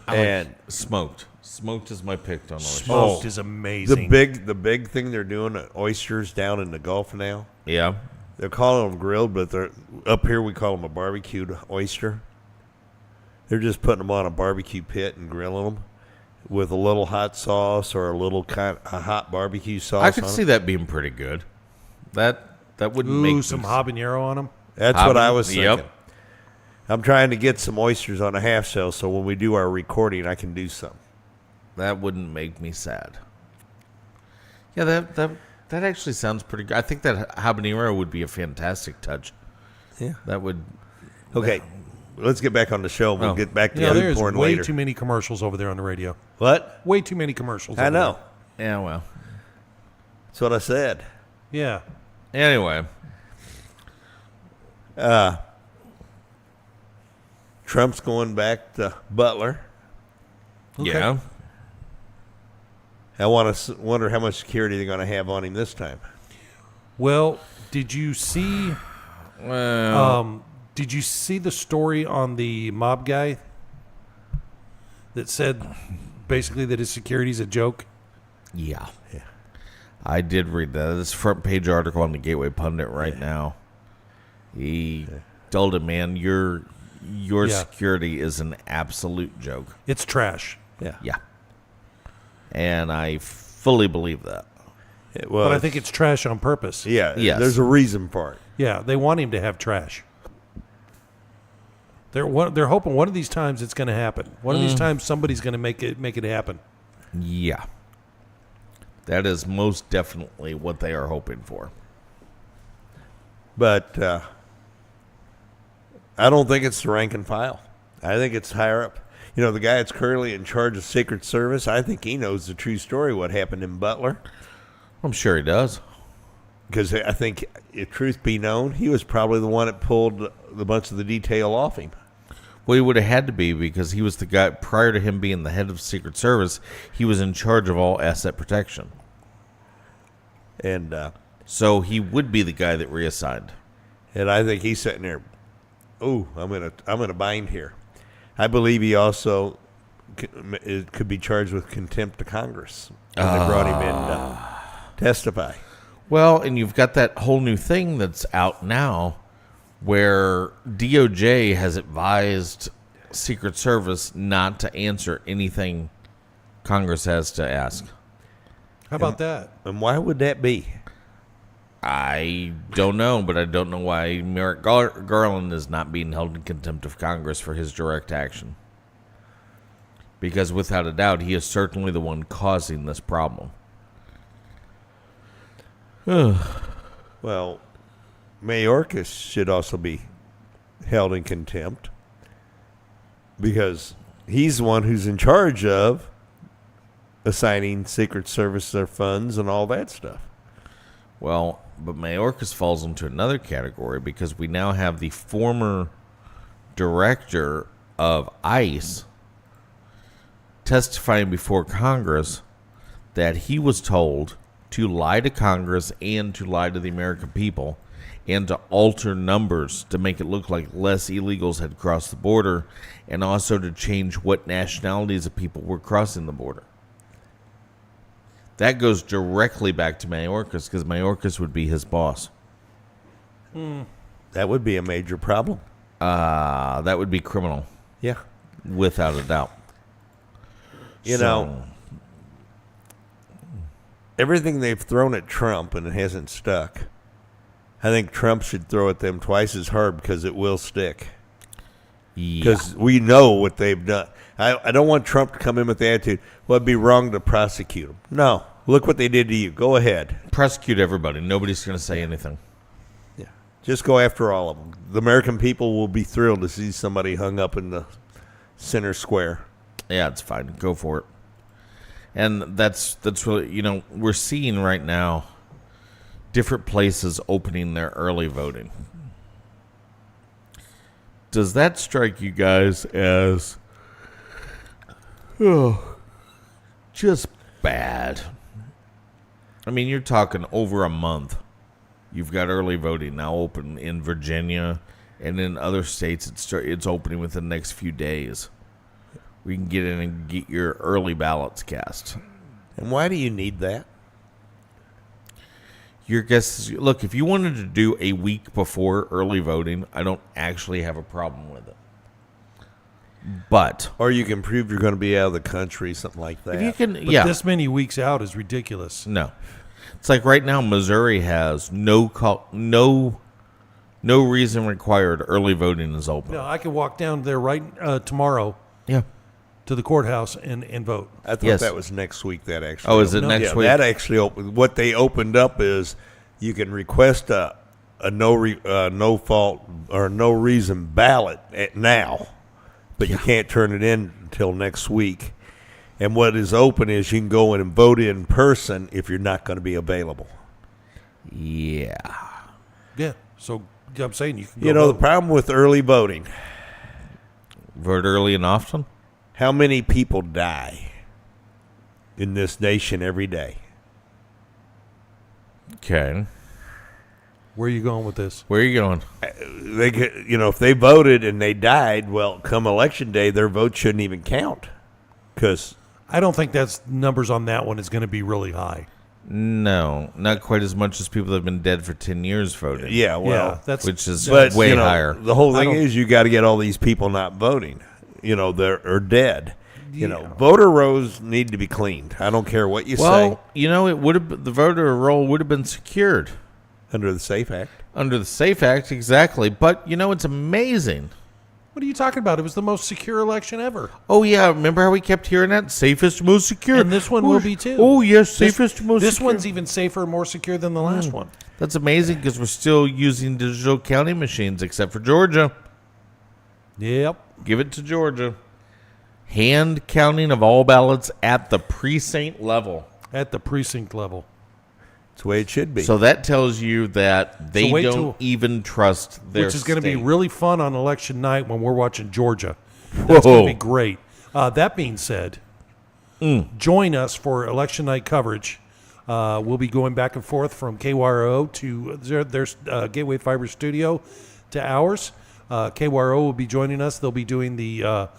[SPEAKER 1] And
[SPEAKER 2] Smoked. Smoked is my pick on oysters.
[SPEAKER 3] Smoked is amazing.
[SPEAKER 1] the big thing they're doing at oysters down in the Gulf now.
[SPEAKER 2] Yeah.
[SPEAKER 1] They're calling them grilled, but they're up here we call them a barbecued oyster. They're just putting them on a barbecue pit and grilling them with a little hot sauce or a little a hot barbecue sauce.
[SPEAKER 2] I could
[SPEAKER 1] on
[SPEAKER 2] see
[SPEAKER 1] it.
[SPEAKER 2] that being pretty good. That wouldn't
[SPEAKER 3] Ooh,
[SPEAKER 2] make
[SPEAKER 3] some
[SPEAKER 2] me-
[SPEAKER 3] habanero on them.
[SPEAKER 1] That's what I was thinking.
[SPEAKER 2] Yep.
[SPEAKER 1] I'm trying to get some oysters on a half shell, so when we do our recording, I can do some.
[SPEAKER 2] That wouldn't make me sad. Yeah, that actually sounds pretty good. I think that habanero would be a fantastic touch.
[SPEAKER 1] Yeah.
[SPEAKER 2] That would.
[SPEAKER 1] Okay, let's get back on the show. We'll
[SPEAKER 2] Oh.
[SPEAKER 1] get back to
[SPEAKER 3] Yeah,
[SPEAKER 1] food
[SPEAKER 3] there's
[SPEAKER 1] porn
[SPEAKER 3] way
[SPEAKER 1] later.
[SPEAKER 3] too many commercials over there on the radio.
[SPEAKER 1] What?
[SPEAKER 3] Way too many commercials.
[SPEAKER 1] I
[SPEAKER 3] over
[SPEAKER 1] know.
[SPEAKER 2] Yeah, well.
[SPEAKER 1] That's what I said.
[SPEAKER 3] there. Yeah.
[SPEAKER 2] Anyway.
[SPEAKER 1] Trump's going back to Butler.
[SPEAKER 3] Okay.
[SPEAKER 2] Yeah.
[SPEAKER 1] I wonder how much security they're going to have on him this time.
[SPEAKER 3] Well, did you see?
[SPEAKER 2] Well.
[SPEAKER 3] Did you see the story on the mob guy that said basically that his security's a joke?
[SPEAKER 2] Yeah. I did read that. This front page article on the Gateway Pundit right now. He told him, man, your
[SPEAKER 3] Yeah.
[SPEAKER 2] security is an absolute joke.
[SPEAKER 3] It's trash.
[SPEAKER 2] Yeah. And I fully believe that.
[SPEAKER 1] It was.
[SPEAKER 3] But I think it's trash on purpose.
[SPEAKER 1] yeah,
[SPEAKER 2] Yes.
[SPEAKER 1] there's a reason for it.
[SPEAKER 3] Yeah, they want him to have trash. They're hoping one of these times it's going to happen. One of these times somebody's going to make it happen.
[SPEAKER 2] Yeah. That is most definitely what they are hoping for.
[SPEAKER 1] But I don't think it's the rank and file. I think it's higher up. You know, the guy that's currently in charge of Secret Service, I think he knows the true story, what happened in Butler.
[SPEAKER 2] I'm sure he does.
[SPEAKER 1] Because I think, if truth be known, he was probably the one that pulled the bunch of the detail off him.
[SPEAKER 2] Well, he would have had to be, because he was the guy, prior to him being the head of Secret Service, he was in charge of all asset protection.
[SPEAKER 1] And
[SPEAKER 2] so he would be the guy that reassigned.
[SPEAKER 1] And I think he's sitting there, ooh, I'm in a bind here. I believe he also could be charged with contempt of Congress when they brought him in to testify.
[SPEAKER 2] Well, and you've got that whole new thing that's out now where DOJ has advised Secret Service not to answer anything Congress has to ask.
[SPEAKER 3] How about that?
[SPEAKER 1] And why would that be?
[SPEAKER 2] I don't know, but I don't know why Merrick Garland is not being held in contempt of Congress for his direct action. Because without a doubt, he is certainly the one causing this problem.
[SPEAKER 1] Well, Mayorkas should also be held in contempt because he's the one who's in charge of assigning Secret Service their funds and all that stuff.
[SPEAKER 2] Well, but Mayorkas falls into another category because we now have the former director of ICE testifying before Congress that he was told to lie to Congress and to lie to the American people and to alter numbers to make it look like less illegals had crossed the border and also to change what nationalities of people were crossing the border. That goes directly back to Mayorkas because Mayorkas would be his boss.
[SPEAKER 1] That would be a major problem.
[SPEAKER 2] That would be criminal.
[SPEAKER 1] Yeah.
[SPEAKER 2] Without a doubt.
[SPEAKER 1] You know, everything they've thrown at Trump and it hasn't stuck, I think Trump should throw at them twice as hard because it will stick. Because we know what they've done. I don't want Trump to come in with the attitude, well, it'd be wrong to prosecute him. No. Look what they did to you. Go ahead.
[SPEAKER 2] Prosecute everybody. Nobody's going to say anything.
[SPEAKER 1] Yeah. Just go after all of them. The American people will be thrilled to see somebody hung up in the center square.
[SPEAKER 2] Yeah, it's fine. Go for it. And that's really, you know, we're seeing right now different places opening their early voting. Does that strike you guys as just bad? I mean, you're talking over a month. You've got early voting now open in Virginia, and in other states it's opening within the next few days. We can get in and get your early ballots cast.
[SPEAKER 1] And why do you need that?
[SPEAKER 2] Your guess is, look, if you wanted to do a week before early voting, I don't actually have a problem with it. But
[SPEAKER 1] Or you can prove you're going to be out of the country, something like that.
[SPEAKER 2] if you can,
[SPEAKER 3] But
[SPEAKER 2] yeah,
[SPEAKER 3] this many weeks out is ridiculous.
[SPEAKER 2] no, it's like right now Missouri has no reason required. Early voting is open.
[SPEAKER 3] No, I can walk down there right tomorrow
[SPEAKER 2] Yeah.
[SPEAKER 3] to the courthouse and vote.
[SPEAKER 1] I thought
[SPEAKER 2] Yes.
[SPEAKER 1] that was next week. That actually.
[SPEAKER 2] Oh, is it
[SPEAKER 1] opened.
[SPEAKER 2] next
[SPEAKER 1] Yeah,
[SPEAKER 2] week?
[SPEAKER 1] that actually opened. What they opened up is you can request a no fault or no reason ballot now, but you can't turn it in until next week. And what is open is you can go in and vote in person if you're not going to be available.
[SPEAKER 2] Yeah.
[SPEAKER 3] Yeah, so I'm saying you can go
[SPEAKER 1] You know, the
[SPEAKER 3] vote.
[SPEAKER 1] problem with early voting,
[SPEAKER 2] Vote early and often.
[SPEAKER 1] how many people die in this nation every day?
[SPEAKER 2] Okay.
[SPEAKER 3] Where are you going with this?
[SPEAKER 2] Where are you going?
[SPEAKER 1] They could, you know, if they voted and they died, well, come election day, their vote shouldn't even count. Because
[SPEAKER 3] I don't think that's numbers on that one is going to be really high.
[SPEAKER 2] No, not quite as much as people that have been dead for 10 years voted.
[SPEAKER 1] yeah, well,
[SPEAKER 3] yeah, that's
[SPEAKER 2] which is
[SPEAKER 1] but
[SPEAKER 2] way
[SPEAKER 1] you know,
[SPEAKER 2] higher.
[SPEAKER 1] The whole
[SPEAKER 3] I
[SPEAKER 1] thing
[SPEAKER 3] don't-
[SPEAKER 1] is you got to get all these people not voting. You know, they're dead. You know,
[SPEAKER 3] Yeah.
[SPEAKER 1] voter rolls need to be cleaned. I don't care what you
[SPEAKER 2] Well,
[SPEAKER 1] say
[SPEAKER 2] you know, it would have the voter roll would have been secured
[SPEAKER 1] under the SAFE Act.
[SPEAKER 2] under the SAFE Act, exactly. But you know, it's amazing.
[SPEAKER 3] What are you talking about? It was the most secure election ever.
[SPEAKER 2] Oh, yeah. Remember how we kept hearing that? Safest, most secure.
[SPEAKER 3] And this one will be too.
[SPEAKER 2] Oh, yes. Safest, most
[SPEAKER 3] This
[SPEAKER 2] secure.
[SPEAKER 3] one's even safer and more secure than the last one.
[SPEAKER 2] That's amazing because we're still using digital counting machines, except for Georgia.
[SPEAKER 3] Yep.
[SPEAKER 2] Give it to Georgia. Hand counting of all ballots at the precinct level.
[SPEAKER 3] At the precinct level.
[SPEAKER 1] That's the way it should be.
[SPEAKER 2] So that tells you that they
[SPEAKER 3] wait
[SPEAKER 2] don't
[SPEAKER 3] till-
[SPEAKER 2] even trust their
[SPEAKER 3] Which is going to be
[SPEAKER 2] state.
[SPEAKER 3] really fun on election night when we're watching Georgia. That's going to be great. That being said, join us for election night coverage. We'll be going back and forth from KYRO to their Gateway Fiber studio to ours. KYRO will be joining us. They'll be doing the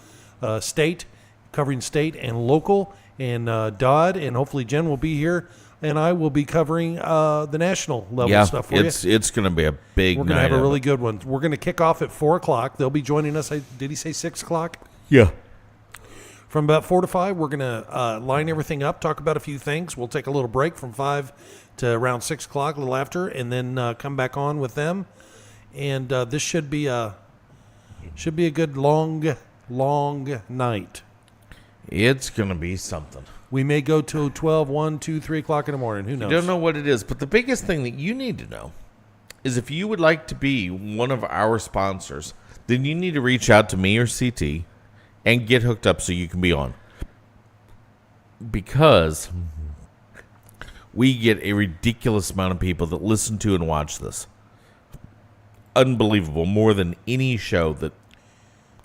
[SPEAKER 3] state, covering state and local, and Dodd, and hopefully Jen will be here. And I will be covering the national level stuff for you.
[SPEAKER 2] It's going to be a big night.
[SPEAKER 3] We're going to have a really good one. We're going to kick off at 4 o'clock. They'll be joining us. Did he say 6 o'clock?
[SPEAKER 2] Yeah.
[SPEAKER 3] From about 4 to 5, we're going to line everything up, talk about a few things. We'll take a little break from 5 to around 6 o'clock, a little after, and then come back on with them. And this should be a good long night.
[SPEAKER 2] It's going to be something.
[SPEAKER 3] We may go till 12, 1, 2, 3 o'clock in the morning. Who knows?
[SPEAKER 2] I don't know what it is, but the biggest thing that you need to know is if you would like to be one of our sponsors, then you need to reach out to me or CT and get hooked up so you can be on. Because we get a ridiculous amount of people that listen to and watch this. Unbelievable. More than any show that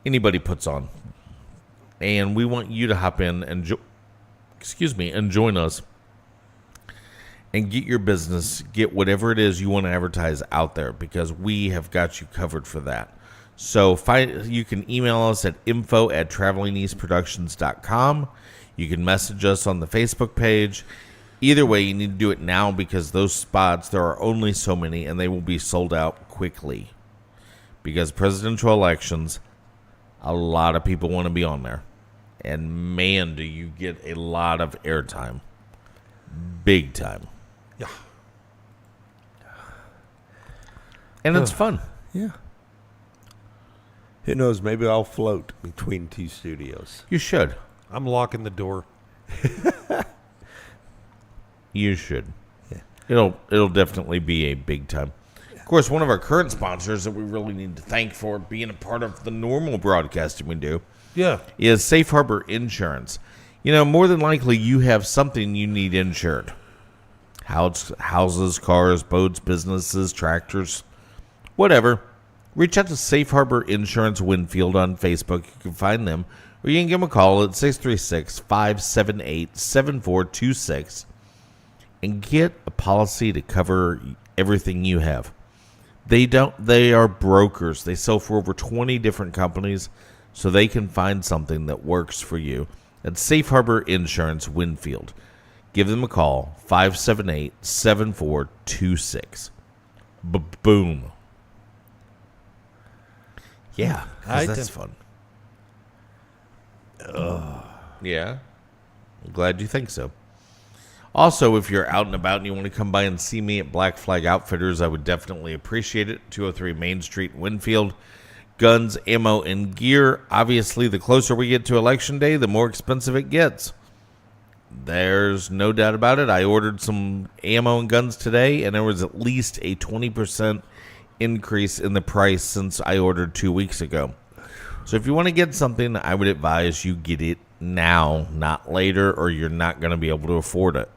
[SPEAKER 2] anybody puts on. And we want you to hop in and and join us and get your business, get whatever it is you want to advertise out there, because we have got you covered for that. So you can email us at info@travelingeastproductions.com. You can message us on the Facebook page. Either way, you need to do it now because those spots, there are only so many and they will be sold out quickly. Because presidential elections, a lot of people want to be on there. And man, do you get a lot of airtime. Big time.
[SPEAKER 3] Yeah.
[SPEAKER 2] And it's fun.
[SPEAKER 1] Yeah. Who knows? Maybe I'll float between two studios.
[SPEAKER 2] You should.
[SPEAKER 3] I'm locking the door.
[SPEAKER 2] You should. Yeah. It'll definitely be a big time. Of course, one of our current sponsors that we really need to thank for being a part of the normal broadcasting we do is Safe Harbor Insurance. You know, more than likely you have something you need insured. Houses, cars, boats, businesses, tractors, whatever. Reach out to Safe Harbor Insurance Winfield on Facebook. You can find them. Or you can give them a call at 636-578-7426 and get a policy to cover everything you have. They are brokers. They sell for over 20 different companies, so they can find something that works for you. At Safe Harbor Insurance Winfield. Give them a call, 578-7426. Boom. Yeah, 'cause that's fun. Yeah, I'm glad you think so. Also, if you're out and about and you want to come by and see me at Black Flag Outfitters, I would definitely appreciate it. 203 Main Street, Winfield. Guns, ammo, and gear. Obviously, the closer we get to Election Day, the more expensive it gets. There's no doubt about it. I ordered some ammo and guns today, and there was at least a 20% increase in the price since I ordered 2 weeks ago. So if you want to get something, I would advise you get it now, not later, or you're not going to be able to afford it.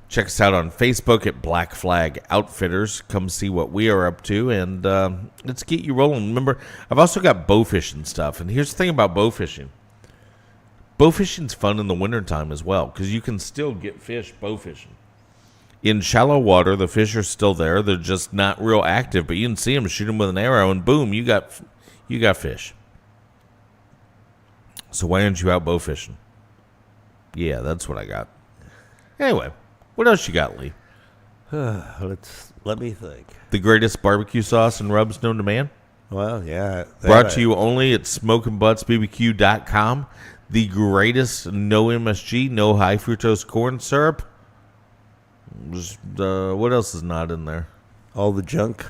[SPEAKER 2] Check us out on Facebook at Black Flag Outfitters. Come see what we are up to, and let's get you rolling. Remember, I've also got bow fishing stuff, and here's the thing about bow fishing. Bow fishing's fun in the wintertime as well, because you can still get fish bow fishing. In shallow water, the fish are still there. They're just not real active, but you can see them, shoot them with an arrow, and boom, you got fish. So why aren't you out bow fishing? Yeah, that's what I got. Anyway, what else you got, Lee?
[SPEAKER 1] Let me think.
[SPEAKER 2] The greatest barbecue sauce and rubs known to man?
[SPEAKER 1] Well, yeah.
[SPEAKER 2] Brought to you only at SmokingButtsBBQ.com. The greatest no MSG, no high fructose corn syrup. Just, what else is not in there?
[SPEAKER 1] All the junk.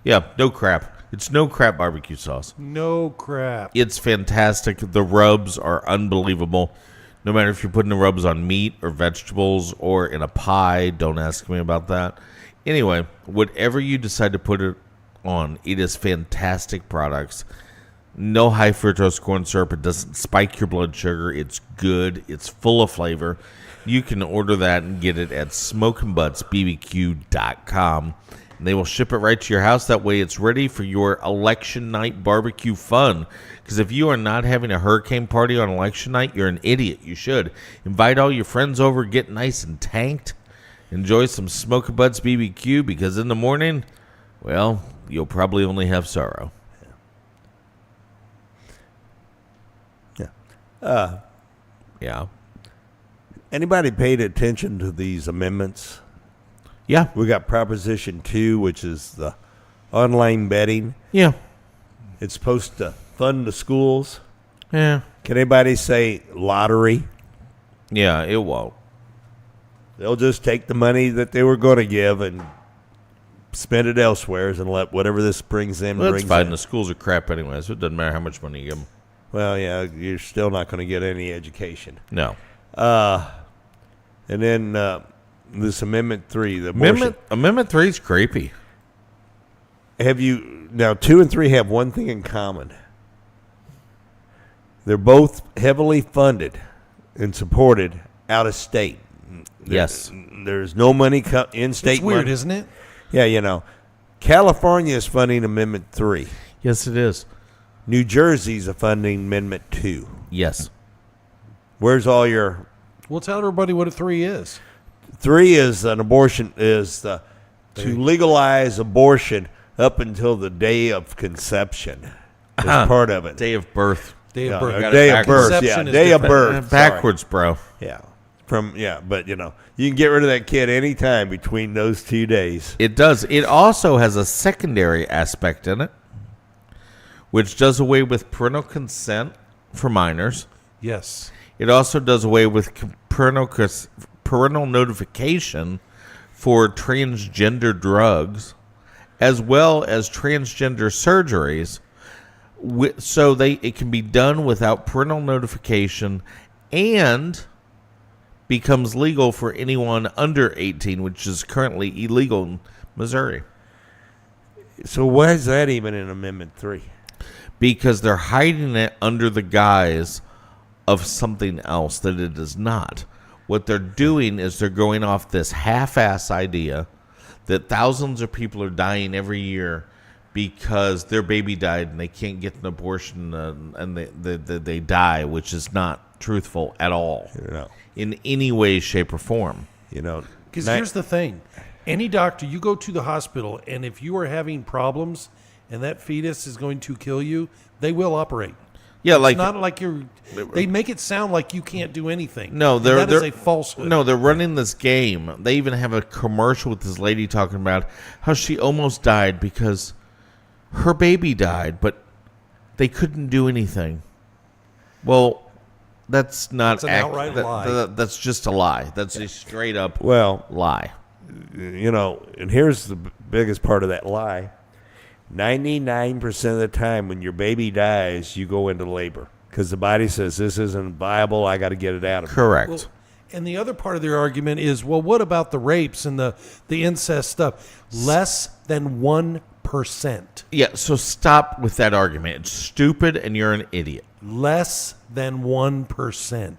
[SPEAKER 2] Yeah, no crap. It's no crap barbecue sauce.
[SPEAKER 3] No crap.
[SPEAKER 2] It's fantastic. The rubs are unbelievable. No matter if you're putting the rubs on meat or vegetables or in a pie, don't ask me about that. Anyway, whatever you decide to put it on, it is fantastic products. No high fructose corn syrup. It doesn't spike your blood sugar. It's good. It's full of flavor. You can order that and get it at smokeandbuttsbbq.com. And they will ship it right to your house. That way it's ready for your election night barbecue fun. Because if you are not having a hurricane party on election night, you're an idiot. You should. Invite all your friends over, get nice and tanked. Enjoy some Smoke and Butts BBQ, because in the morning, well, you'll probably only have sorrow. Yeah.
[SPEAKER 1] Anybody paid attention to these amendments?
[SPEAKER 2] Yeah.
[SPEAKER 1] We got Proposition 2, which is the online betting.
[SPEAKER 2] Yeah.
[SPEAKER 1] It's supposed to fund the schools.
[SPEAKER 2] Yeah.
[SPEAKER 1] Can anybody say lottery?
[SPEAKER 2] Yeah, it won't.
[SPEAKER 1] They'll just take the money that they were going to give and spend it elsewhere and let whatever this brings in.
[SPEAKER 2] Well, that's fine.
[SPEAKER 1] In.
[SPEAKER 2] The schools are crap anyway, so it doesn't matter how much money you give them.
[SPEAKER 1] Well, yeah, you're still not going to get any education.
[SPEAKER 2] No.
[SPEAKER 1] And then this Amendment 3, the abortion.
[SPEAKER 2] Amendment 3 is creepy.
[SPEAKER 1] Now 2 and 3 have one thing in common. They're both heavily funded and supported out of state.
[SPEAKER 2] Yes.
[SPEAKER 1] There's no money in state.
[SPEAKER 3] It's weird,
[SPEAKER 1] money.
[SPEAKER 3] isn't it?
[SPEAKER 1] Yeah, California is funding Amendment 3.
[SPEAKER 2] Yes, it is.
[SPEAKER 1] New Jersey's funding Amendment 2.
[SPEAKER 2] Yes.
[SPEAKER 1] Where's all your...
[SPEAKER 3] Well, tell everybody what a 3 is.
[SPEAKER 1] 3 is an abortion, to legalize abortion up until the day of conception. Is part of it.
[SPEAKER 2] Day of birth.
[SPEAKER 3] Day of
[SPEAKER 1] Yeah,
[SPEAKER 3] birth.
[SPEAKER 1] or day of birth,
[SPEAKER 3] Conception is
[SPEAKER 1] day of
[SPEAKER 3] different.
[SPEAKER 1] birth.
[SPEAKER 2] Backwards, bro.
[SPEAKER 1] Yeah. But you can get rid of that kid anytime between those 2 days.
[SPEAKER 2] It does. It also has a secondary aspect in it, which does away with parental consent for minors.
[SPEAKER 3] Yes.
[SPEAKER 2] It also does away with parental notification for transgender drugs, as well as transgender surgeries, so it can be done without parental notification, and becomes legal for anyone under 18, which is currently illegal in Missouri.
[SPEAKER 1] So why is that even in Amendment 3?
[SPEAKER 2] Because they're hiding it under the guise of something else that it is not. What they're doing is they're going off this half-ass idea that thousands of people are dying every year because their baby died and they can't get an abortion and they die, which is not truthful at all in any way, shape, or form.
[SPEAKER 3] Because here's the thing. Any doctor, you go to the hospital, and if you are having problems and that fetus is going to kill you, they will operate.
[SPEAKER 2] Yeah,
[SPEAKER 3] it's not like they make it sound like you can't do anything.
[SPEAKER 2] No,
[SPEAKER 3] that is a falsehood.
[SPEAKER 2] No, they're running this game. They even have a commercial with this lady talking about how she almost died because her baby died, but they couldn't do anything. Well, that's not
[SPEAKER 3] an outright lie.
[SPEAKER 2] That's just a lie. That's a straight up lie.
[SPEAKER 1] And here's the biggest part of that lie. 99% of the time when your baby dies, you go into labor because the body says this isn't viable. I got to get it out of
[SPEAKER 2] Correct.
[SPEAKER 3] Well, and the other part of their argument is, well, what about the rapes and the incest stuff? Less than 1%.
[SPEAKER 2] Yeah, so stop with that argument. It's stupid and you're an idiot.
[SPEAKER 3] Less than 1%.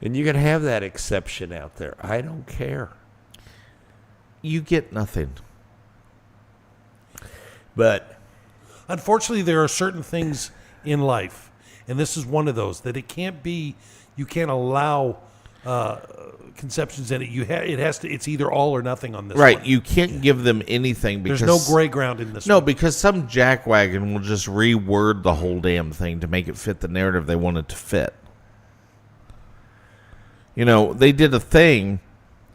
[SPEAKER 1] And you can have that exception out there. I don't care.
[SPEAKER 2] You get nothing.
[SPEAKER 1] But
[SPEAKER 3] unfortunately, there are certain things in life, and this is one of those, that it can't be, you can't allow conceptions in it. It has to, it's either all or nothing on this
[SPEAKER 2] Right,
[SPEAKER 3] one.
[SPEAKER 2] you can't give them anything because
[SPEAKER 3] there's no gray ground in this
[SPEAKER 2] No,
[SPEAKER 3] one.
[SPEAKER 2] because some jackwagon will just reword the whole damn thing to make it fit the narrative they want it to fit. They did a thing.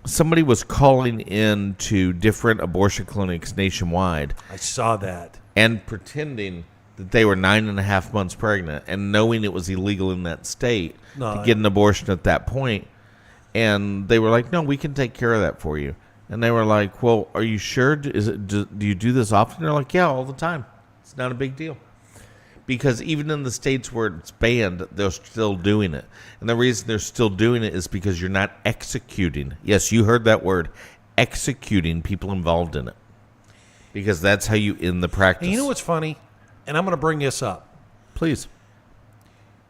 [SPEAKER 2] Somebody was calling in to different abortion clinics nationwide.
[SPEAKER 3] I saw that.
[SPEAKER 2] And pretending that they were 9.5 months pregnant and knowing it was illegal in that state to get an abortion at that point. And they were like, no, we can take care of that for you. And they were like, well, are you sure? Do you do this often? They're like, yeah, all the time. It's not a big deal. Because even in the states where it's banned, they're still doing it. And the reason they're still doing it is because you're not executing. Yes, you heard that word. Executing people involved in it. Because that's how you end the practice.
[SPEAKER 3] And you know what's funny? And I'm going to bring this up.
[SPEAKER 2] Please.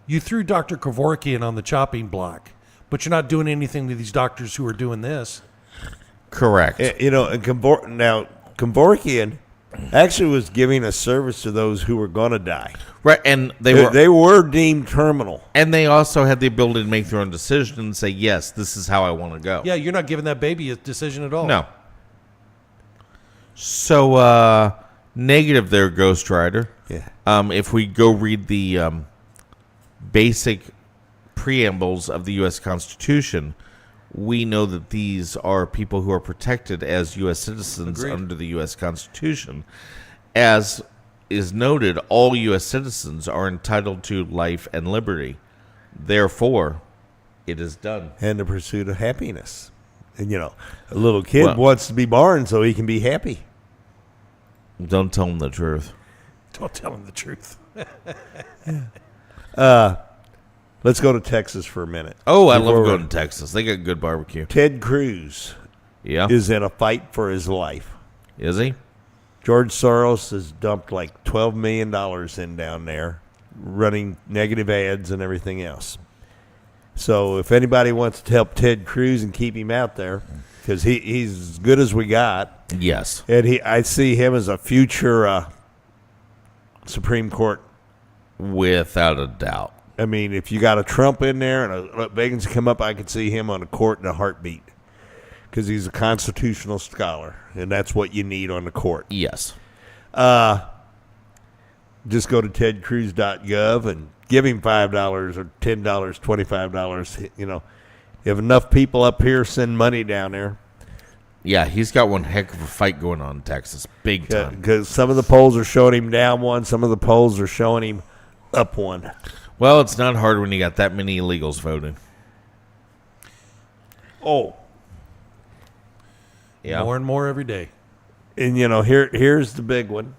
[SPEAKER 3] You threw Dr. Kevorkian on the chopping block, but you're not doing anything to these doctors who are doing this.
[SPEAKER 2] Correct.
[SPEAKER 1] You know, and Kevorkian actually was giving a service to those who were going to die.
[SPEAKER 2] Right, and
[SPEAKER 1] They were deemed terminal.
[SPEAKER 2] and they also had the ability to make their own decision and say, yes, this is how I want to go.
[SPEAKER 3] Yeah, you're not giving that baby a decision at all.
[SPEAKER 2] No. So, negative there, Ghost Rider.
[SPEAKER 1] Yeah.
[SPEAKER 2] If we go read the basic preambles of the U.S. Constitution, we know that these are people who are protected as U.S. citizens under the U.S. Constitution. As is noted, all U.S. citizens are entitled to life and liberty. Therefore, it is done.
[SPEAKER 1] And the pursuit of happiness. And, you know, a little kid wants to be born so he can be happy.
[SPEAKER 2] Don't tell them the truth.
[SPEAKER 3] Don't tell him the truth.
[SPEAKER 1] Let's go to Texas for a minute.
[SPEAKER 2] Oh, I love
[SPEAKER 1] Before
[SPEAKER 2] going to Texas. They got good barbecue.
[SPEAKER 1] Ted Cruz
[SPEAKER 2] Yeah.
[SPEAKER 1] is in a fight for his life.
[SPEAKER 2] Is he?
[SPEAKER 1] George Soros has dumped like $12 million in down there, running negative ads and everything else. So if anybody wants to help Ted Cruz and keep him out there, because he's as good as we got,
[SPEAKER 2] Yes.
[SPEAKER 1] and I see him as a future Supreme Court.
[SPEAKER 2] Without a doubt.
[SPEAKER 1] I mean, if you got a Trump in there and a vacancy come up, I could see him on the court in a heartbeat, because he's a constitutional scholar, and that's what you need on the court.
[SPEAKER 2] Yes.
[SPEAKER 1] Just go to tedcruz.gov and give him $5 or $10, $25. You know, if enough people up here send money down there,
[SPEAKER 2] Yeah, he's got one heck of a fight going on in Texas. Big time.
[SPEAKER 1] because some of the polls are showing him down one, some of the polls are showing him up one.
[SPEAKER 2] Well, it's not hard when you got that many illegals voting.
[SPEAKER 1] Oh,
[SPEAKER 2] Yeah.
[SPEAKER 3] More and more every day.
[SPEAKER 1] and you know, here's the big one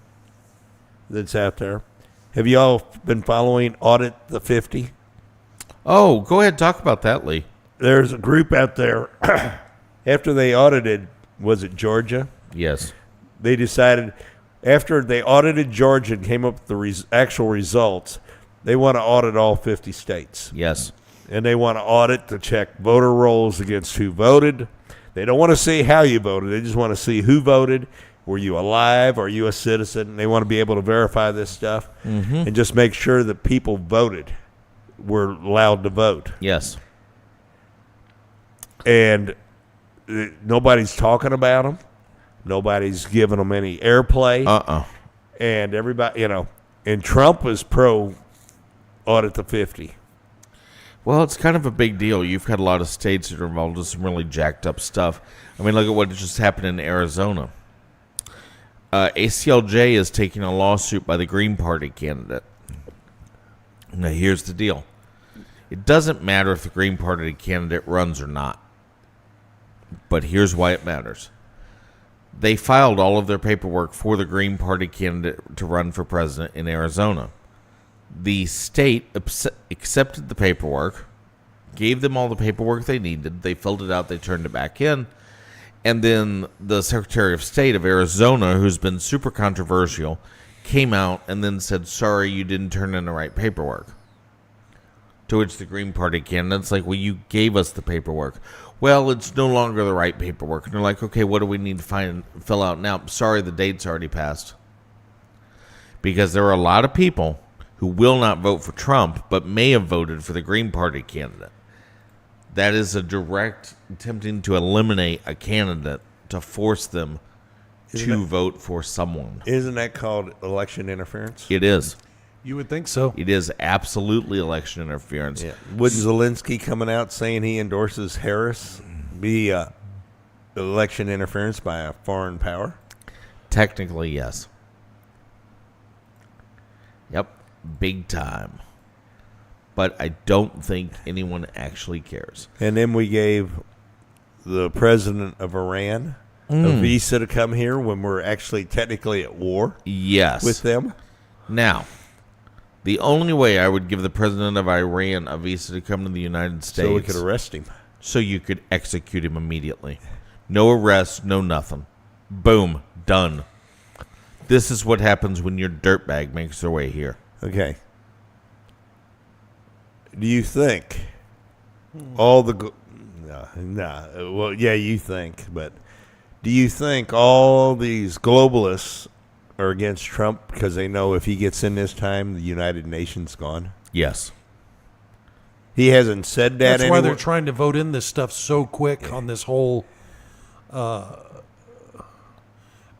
[SPEAKER 1] that's out there. Have you all been following Audit the 50?
[SPEAKER 2] Oh, go ahead. Talk about that, Lee.
[SPEAKER 1] There's a group out there, after they audited, was it Georgia?
[SPEAKER 2] Yes.
[SPEAKER 1] They decided, after they audited Georgia and came up with the actual results, they want to audit all 50 states.
[SPEAKER 2] Yes.
[SPEAKER 1] And they want to audit to check voter rolls against who voted. They don't want to see how you voted. They just want to see who voted. Were you alive? Are you a citizen? They want to be able to verify this stuff and just make sure that people voted, were allowed to vote.
[SPEAKER 2] Yes.
[SPEAKER 1] And nobody's talking about them. Nobody's giving them any airplay. And everybody, you know, and Trump was pro Audit the 50.
[SPEAKER 2] Well, it's kind of a big deal. You've got a lot of states that are involved with some really jacked up stuff. I mean, look at what just happened in Arizona. ACLJ is taking a lawsuit by the Green Party candidate. Now, here's the deal. It doesn't matter if the Green Party candidate runs or not. But here's why it matters. They filed all of their paperwork for the Green Party candidate to run for president in Arizona. The state accepted the paperwork, gave them all the paperwork they needed. They filled it out. They turned it back in. And then the Secretary of State of Arizona, who's been super controversial, came out and then said, sorry, you didn't turn in the right paperwork. To which the Green Party candidate's like, well, you gave us the paperwork. Well, it's no longer the right paperwork. And they're like, okay, what do we need to fill out now? Sorry, the date's already passed. Because there are a lot of people who will not vote for Trump, but may have voted for the Green Party candidate. That is a direct attempting to eliminate a candidate to force them to vote for someone.
[SPEAKER 1] Isn't that called election interference?
[SPEAKER 2] It is.
[SPEAKER 3] You would think so.
[SPEAKER 2] It is absolutely election interference.
[SPEAKER 1] Yeah. Would Zelensky coming out saying he endorses Harris be election interference by a foreign power?
[SPEAKER 2] Technically, yes. Yep. Big time. But I don't think anyone actually cares.
[SPEAKER 1] And then we gave the president of Iran a visa to come here when we're actually technically at war
[SPEAKER 2] Yes.
[SPEAKER 1] with them?
[SPEAKER 2] Now, the only way I would give the president of Iran a visa to come to the United States
[SPEAKER 1] So we could arrest him.
[SPEAKER 2] so you could execute him immediately. No arrest, no nothing. Boom, done. This is what happens when your dirtbag makes their way here.
[SPEAKER 1] Okay. Do you think all the... No. Well, yeah, you think, but do you think all these globalists are against Trump because they know if he gets in this time, the United Nations gone?
[SPEAKER 2] Yes.
[SPEAKER 1] He hasn't said that
[SPEAKER 3] That's why
[SPEAKER 1] anywhere.
[SPEAKER 3] they're trying to vote in this stuff so quick on this whole,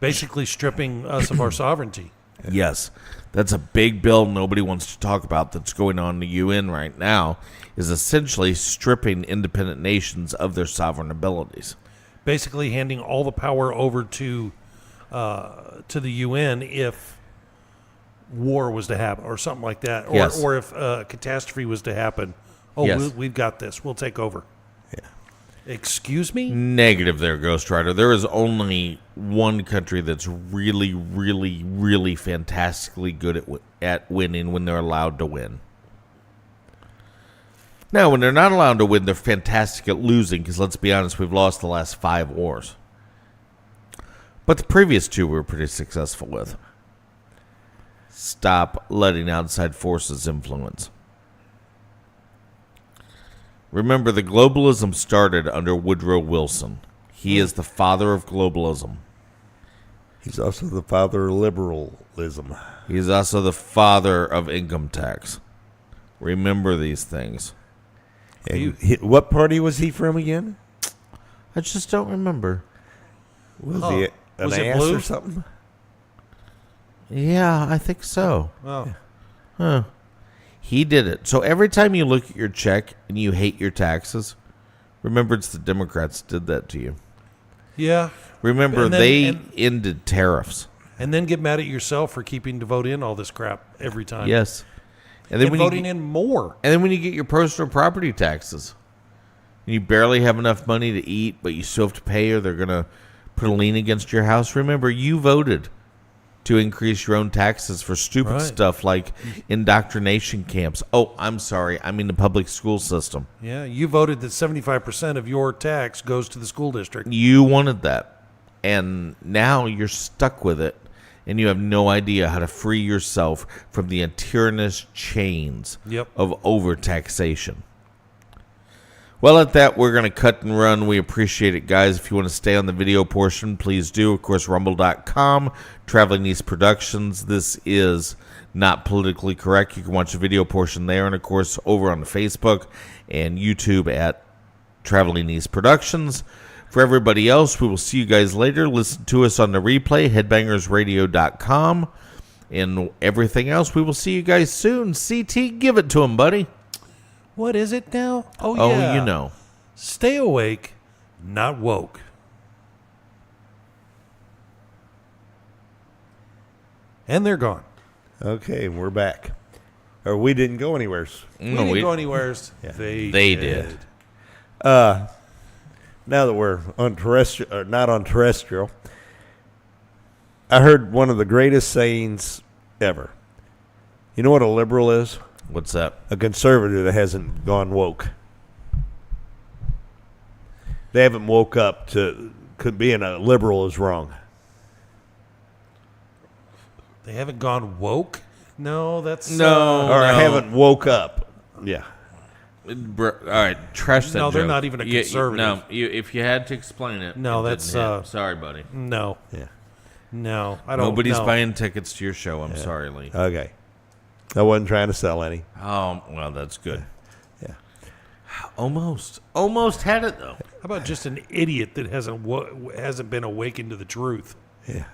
[SPEAKER 3] basically stripping us of our sovereignty.
[SPEAKER 2] Yes. That's a big bill nobody wants to talk about that's going on in the UN right now, is essentially stripping independent nations of their sovereign abilities.
[SPEAKER 3] Basically handing all the power over to the UN if war was to happen or something like that, or,
[SPEAKER 2] Yes.
[SPEAKER 3] or if a catastrophe was to happen. Oh,
[SPEAKER 2] Yes.
[SPEAKER 3] we've got this. We'll take over.
[SPEAKER 1] Yeah.
[SPEAKER 3] Excuse me?
[SPEAKER 2] Negative there, Ghost Rider. There is only one country that's really, really, really fantastically good at winning when they're allowed to win. Now, when they're not allowed to win, they're fantastic at losing because, let's be honest, we've lost the last 5 wars. But the previous 2 we were pretty successful with. Stop letting outside forces influence. Remember, the globalism started under Woodrow Wilson. He is the father of globalism.
[SPEAKER 1] He's also the father of liberalism.
[SPEAKER 2] He is also the father of income tax. Remember these things.
[SPEAKER 1] And what party was he from again?
[SPEAKER 2] I just don't remember.
[SPEAKER 1] Was
[SPEAKER 3] Huh.
[SPEAKER 1] he an
[SPEAKER 3] Was it
[SPEAKER 1] ass
[SPEAKER 3] blue?
[SPEAKER 1] or something?
[SPEAKER 2] Yeah, I think so.
[SPEAKER 3] Oh.
[SPEAKER 2] Huh. He did it. So every time you look at your check and you hate your taxes, remember it's the Democrats did that to you.
[SPEAKER 3] Yeah.
[SPEAKER 2] Remember,
[SPEAKER 3] And then-
[SPEAKER 2] they
[SPEAKER 3] and-
[SPEAKER 2] ended tariffs.
[SPEAKER 3] And then get mad at yourself for keeping to vote in all this crap every time.
[SPEAKER 2] Yes. And then
[SPEAKER 3] And
[SPEAKER 2] when
[SPEAKER 3] voting
[SPEAKER 2] you,
[SPEAKER 3] in more.
[SPEAKER 2] and then when you get your personal property taxes, and you barely have enough money to eat, but you still have to pay, or they're going to put a lien against your house. Remember, you voted to increase your own taxes for stupid
[SPEAKER 3] Right.
[SPEAKER 2] stuff like indoctrination camps. Oh, I'm sorry. I mean the public school system.
[SPEAKER 3] Yeah, you voted that 75% of your tax goes to the school district.
[SPEAKER 2] You wanted that. And now you're stuck with it. And you have no idea how to free yourself from the tyrannous chains
[SPEAKER 3] Yep.
[SPEAKER 2] of overtaxation. Well, at that, we're going to cut and run. We appreciate it, guys. If you want to stay on the video portion, please do. Of course, rumble.com, Traveling East Productions. This is not politically correct. You can watch the video portion there. And, of course, over on the Facebook and YouTube at Traveling East Productions. For everybody else, we will see you guys later. Listen to us on the replay, headbangersradio.com. And everything else, we will see you guys soon. CT, give it to him, buddy.
[SPEAKER 3] What is it now? Oh,
[SPEAKER 2] Oh,
[SPEAKER 3] yeah.
[SPEAKER 2] you know.
[SPEAKER 3] Stay awake, not woke. And they're gone.
[SPEAKER 1] Okay, we're back. Or we didn't go anywhere.
[SPEAKER 3] We didn't go anywhere.
[SPEAKER 2] They did.
[SPEAKER 1] Now that we're on terrestrial, or not on terrestrial, I heard one of the greatest sayings ever. You know what a liberal is?
[SPEAKER 2] What's that?
[SPEAKER 1] A conservative that hasn't gone woke. They haven't woke up to being a liberal is wrong.
[SPEAKER 3] They haven't gone woke? No, that's...
[SPEAKER 2] No.
[SPEAKER 1] Or haven't woke up. Yeah.
[SPEAKER 2] All right, trash that
[SPEAKER 3] No, they're
[SPEAKER 2] joke.
[SPEAKER 3] not even a conservative.
[SPEAKER 2] If you had to explain it.
[SPEAKER 3] No,
[SPEAKER 2] it
[SPEAKER 3] that's,
[SPEAKER 2] didn't hit. Sorry, buddy.
[SPEAKER 3] No.
[SPEAKER 1] Yeah.
[SPEAKER 3] No, I don't
[SPEAKER 2] Nobody's
[SPEAKER 3] no.
[SPEAKER 2] buying tickets to your show. I'm sorry, Lee.
[SPEAKER 1] Okay. I wasn't trying to sell any.
[SPEAKER 2] Oh, well, that's good.
[SPEAKER 1] Yeah.
[SPEAKER 2] Almost had it though.
[SPEAKER 3] How about just an idiot that hasn't been awakened to the truth?
[SPEAKER 1] Yeah.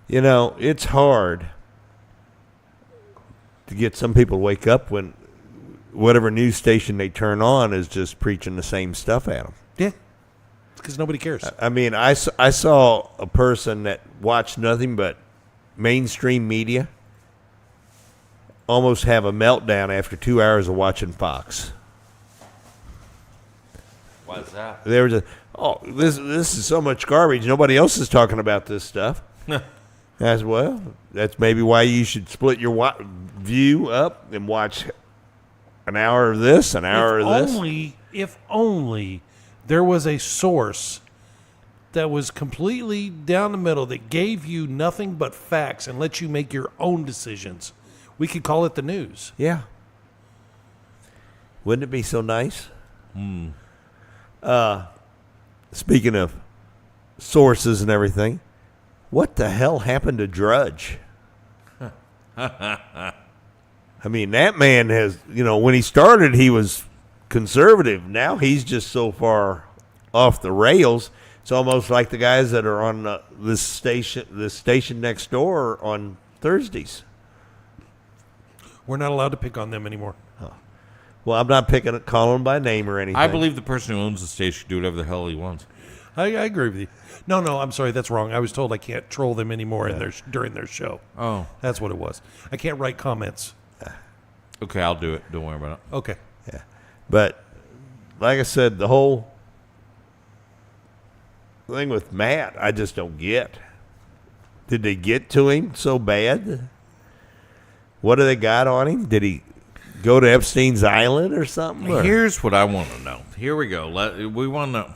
[SPEAKER 1] You know, it's hard to get some people to wake up when whatever news station they turn on is just preaching the same stuff at them.
[SPEAKER 3] Yeah. Because nobody cares.
[SPEAKER 1] I mean, I saw a person that watched nothing but mainstream media almost have a meltdown after 2 hours of watching Fox.
[SPEAKER 2] Why is that?
[SPEAKER 1] They were just, this is so much garbage. Nobody else is talking about this stuff. As well, that's maybe why you should split your view up and watch an hour of this, an hour of this.
[SPEAKER 3] If only there was a source that was completely down the middle that gave you nothing but facts and let you make your own decisions. We could call it the news.
[SPEAKER 1] Yeah. Wouldn't it be so nice? Speaking of sources and everything, what the hell happened to Drudge? I mean, that man has, when he started, he was conservative. Now he's just so far off the rails. It's almost like the guys that are on this station next door on Thursdays.
[SPEAKER 3] We're not allowed to pick on them anymore.
[SPEAKER 1] Well, I'm not calling them by name or anything.
[SPEAKER 2] I believe the person who owns the station can do whatever the hell he wants.
[SPEAKER 3] I agree with you. No, I'm sorry, that's wrong. I was told I can't troll them anymore during their show.
[SPEAKER 2] Oh.
[SPEAKER 3] That's what it was. I can't write comments.
[SPEAKER 2] Okay, I'll do it. Don't worry about it.
[SPEAKER 3] Okay.
[SPEAKER 1] Yeah. But, like I said, the whole thing with Matt, I just don't get. Did they get to him so bad? What do they got on him? Did he go to Epstein's Island or something? Or?
[SPEAKER 2] Here's what I want to know. Here we go. We want to know.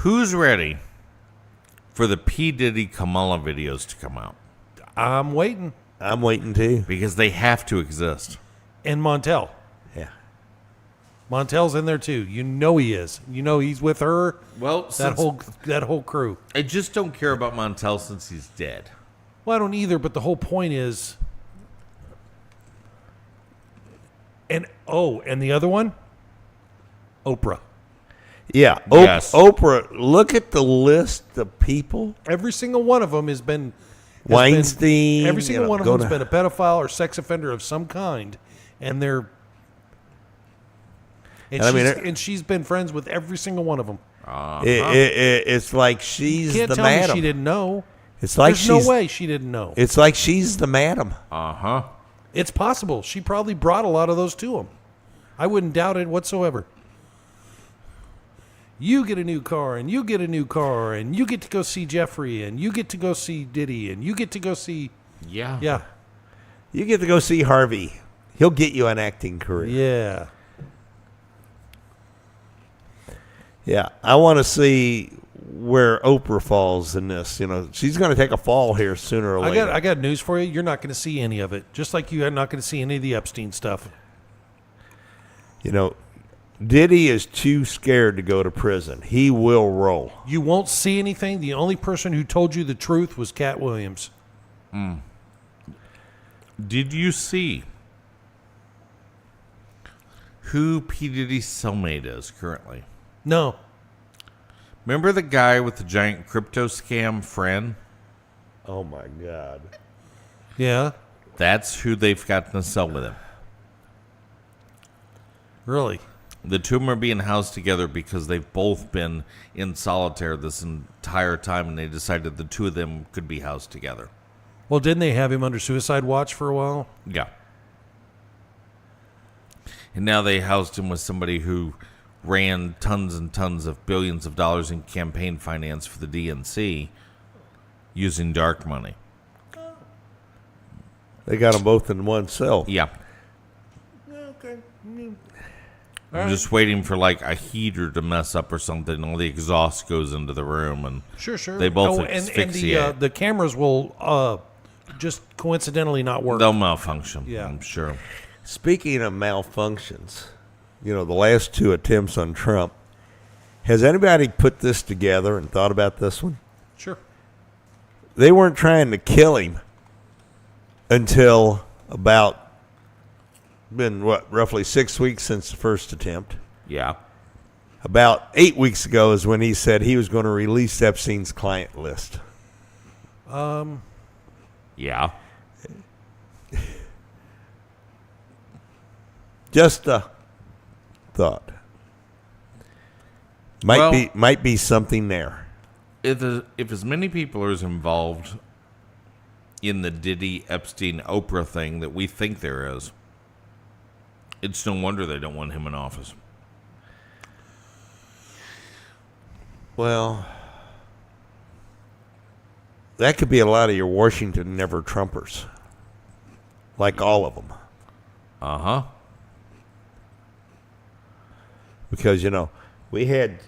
[SPEAKER 2] Who's ready for the P. Diddy Kamala videos to come out?
[SPEAKER 3] I'm waiting.
[SPEAKER 1] I'm waiting too.
[SPEAKER 2] Because they have to exist.
[SPEAKER 3] And Montel.
[SPEAKER 1] Yeah.
[SPEAKER 3] Montel's in there too. You know he is. You know he's with her.
[SPEAKER 2] Well,
[SPEAKER 3] that whole crew.
[SPEAKER 2] I just don't care about Montel since he's dead.
[SPEAKER 3] Well, I don't either, but the whole point is... And the other one? Oprah.
[SPEAKER 1] Yeah.
[SPEAKER 2] Yes.
[SPEAKER 1] Oprah, look at the list of people.
[SPEAKER 3] Every single one of them has been...
[SPEAKER 1] Weinstein.
[SPEAKER 3] Every single one of them has been a pedophile or sex offender of some kind. And they're... And she's been friends with every single one of them.
[SPEAKER 1] It's like she's the madam.
[SPEAKER 3] You can't tell me she didn't know.
[SPEAKER 1] It's like
[SPEAKER 3] There's no way she didn't know.
[SPEAKER 1] It's like she's the madam.
[SPEAKER 2] Uh-huh.
[SPEAKER 3] It's possible. She probably brought a lot of those to him. I wouldn't doubt it whatsoever. You get a new car, and you get a new car, and you get to go see Jeffrey, and you get to go see Diddy, and you get to go see...
[SPEAKER 2] Yeah.
[SPEAKER 3] Yeah.
[SPEAKER 1] You get to go see Harvey. He'll get you an acting career.
[SPEAKER 3] Yeah.
[SPEAKER 1] Yeah. I want to see where Oprah falls in this. She's going to take a fall here sooner or later.
[SPEAKER 3] I got news for you. You're not going to see any of it. Just like you're not going to see any of the Epstein stuff.
[SPEAKER 1] Diddy is too scared to go to prison. He will roll.
[SPEAKER 3] You won't see anything. The only person who told you the truth was Cat Williams.
[SPEAKER 2] Did you see who P. Diddy's cellmate is currently?
[SPEAKER 3] No.
[SPEAKER 2] Remember the guy with the giant crypto scam friend?
[SPEAKER 1] Oh, my God.
[SPEAKER 3] Yeah.
[SPEAKER 2] That's who they've got in the cell with him.
[SPEAKER 3] Really?
[SPEAKER 2] The two of them are being housed together because they've both been in solitaire this entire time, and they decided the two of them could be housed together.
[SPEAKER 3] Well, didn't they have him under suicide watch for a while?
[SPEAKER 2] Yeah. And now they housed him with somebody who ran tons and tons of billions of dollars in campaign finance for the DNC using dark money.
[SPEAKER 1] They got them both in one cell.
[SPEAKER 2] Yeah.
[SPEAKER 3] Okay.
[SPEAKER 2] I'm just waiting for like a heater to mess up or something. All the exhaust goes into the room, and
[SPEAKER 3] Sure.
[SPEAKER 2] they both
[SPEAKER 3] and
[SPEAKER 2] asphyxiate.
[SPEAKER 3] the cameras will just coincidentally not work.
[SPEAKER 2] They'll malfunction.
[SPEAKER 3] Yeah.
[SPEAKER 2] I'm sure.
[SPEAKER 1] Speaking of malfunctions, the last two attempts on Trump, has anybody put this together and thought about this one?
[SPEAKER 3] Sure.
[SPEAKER 1] They weren't trying to kill him until roughly 6 weeks since the first attempt.
[SPEAKER 2] Yeah.
[SPEAKER 1] About 8 weeks ago is when he said he was going to release Epstein's client list.
[SPEAKER 2] Yeah.
[SPEAKER 1] Just a thought. Might be something there.
[SPEAKER 2] If as many people are as involved in the Diddy Epstein Oprah thing that we think there is, it's no wonder they don't want him in office.
[SPEAKER 1] Well, that could be a lot of your Washington never Trumpers. Like all of them.
[SPEAKER 2] Uh-huh.
[SPEAKER 1] Because, we had,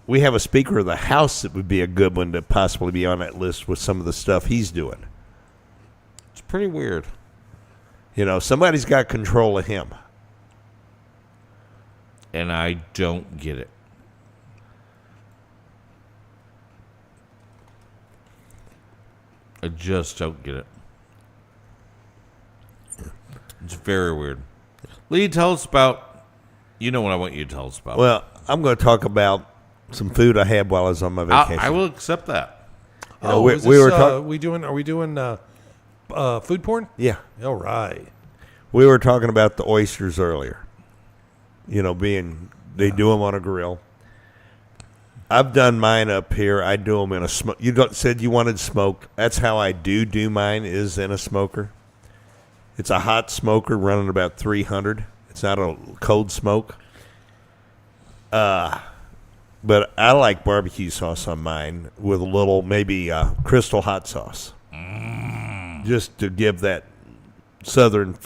[SPEAKER 1] we have a Speaker of the House that would be a good one to possibly be on that list with some of the stuff he's doing.
[SPEAKER 2] It's pretty weird.
[SPEAKER 1] Somebody's got control of him.
[SPEAKER 2] And I don't get it. I just don't get it. It's very weird. Lee, tell us about... You know what I want you to tell us about.
[SPEAKER 1] Well, I'm going to talk about some food I had while I was on my vacation.
[SPEAKER 2] I will accept that.
[SPEAKER 3] Are we doing food porn?
[SPEAKER 1] Yeah.
[SPEAKER 3] All right.
[SPEAKER 1] We were talking about the oysters earlier. They do them on a grill. I've done mine up here. I do them in a smoke. Said you wanted smoked. That's how I do mine, is in a smoker. It's a hot smoker running about 300. It's not a cold smoke. But I like barbecue sauce on mine with a little, maybe Crystal hot sauce. Just to give that southern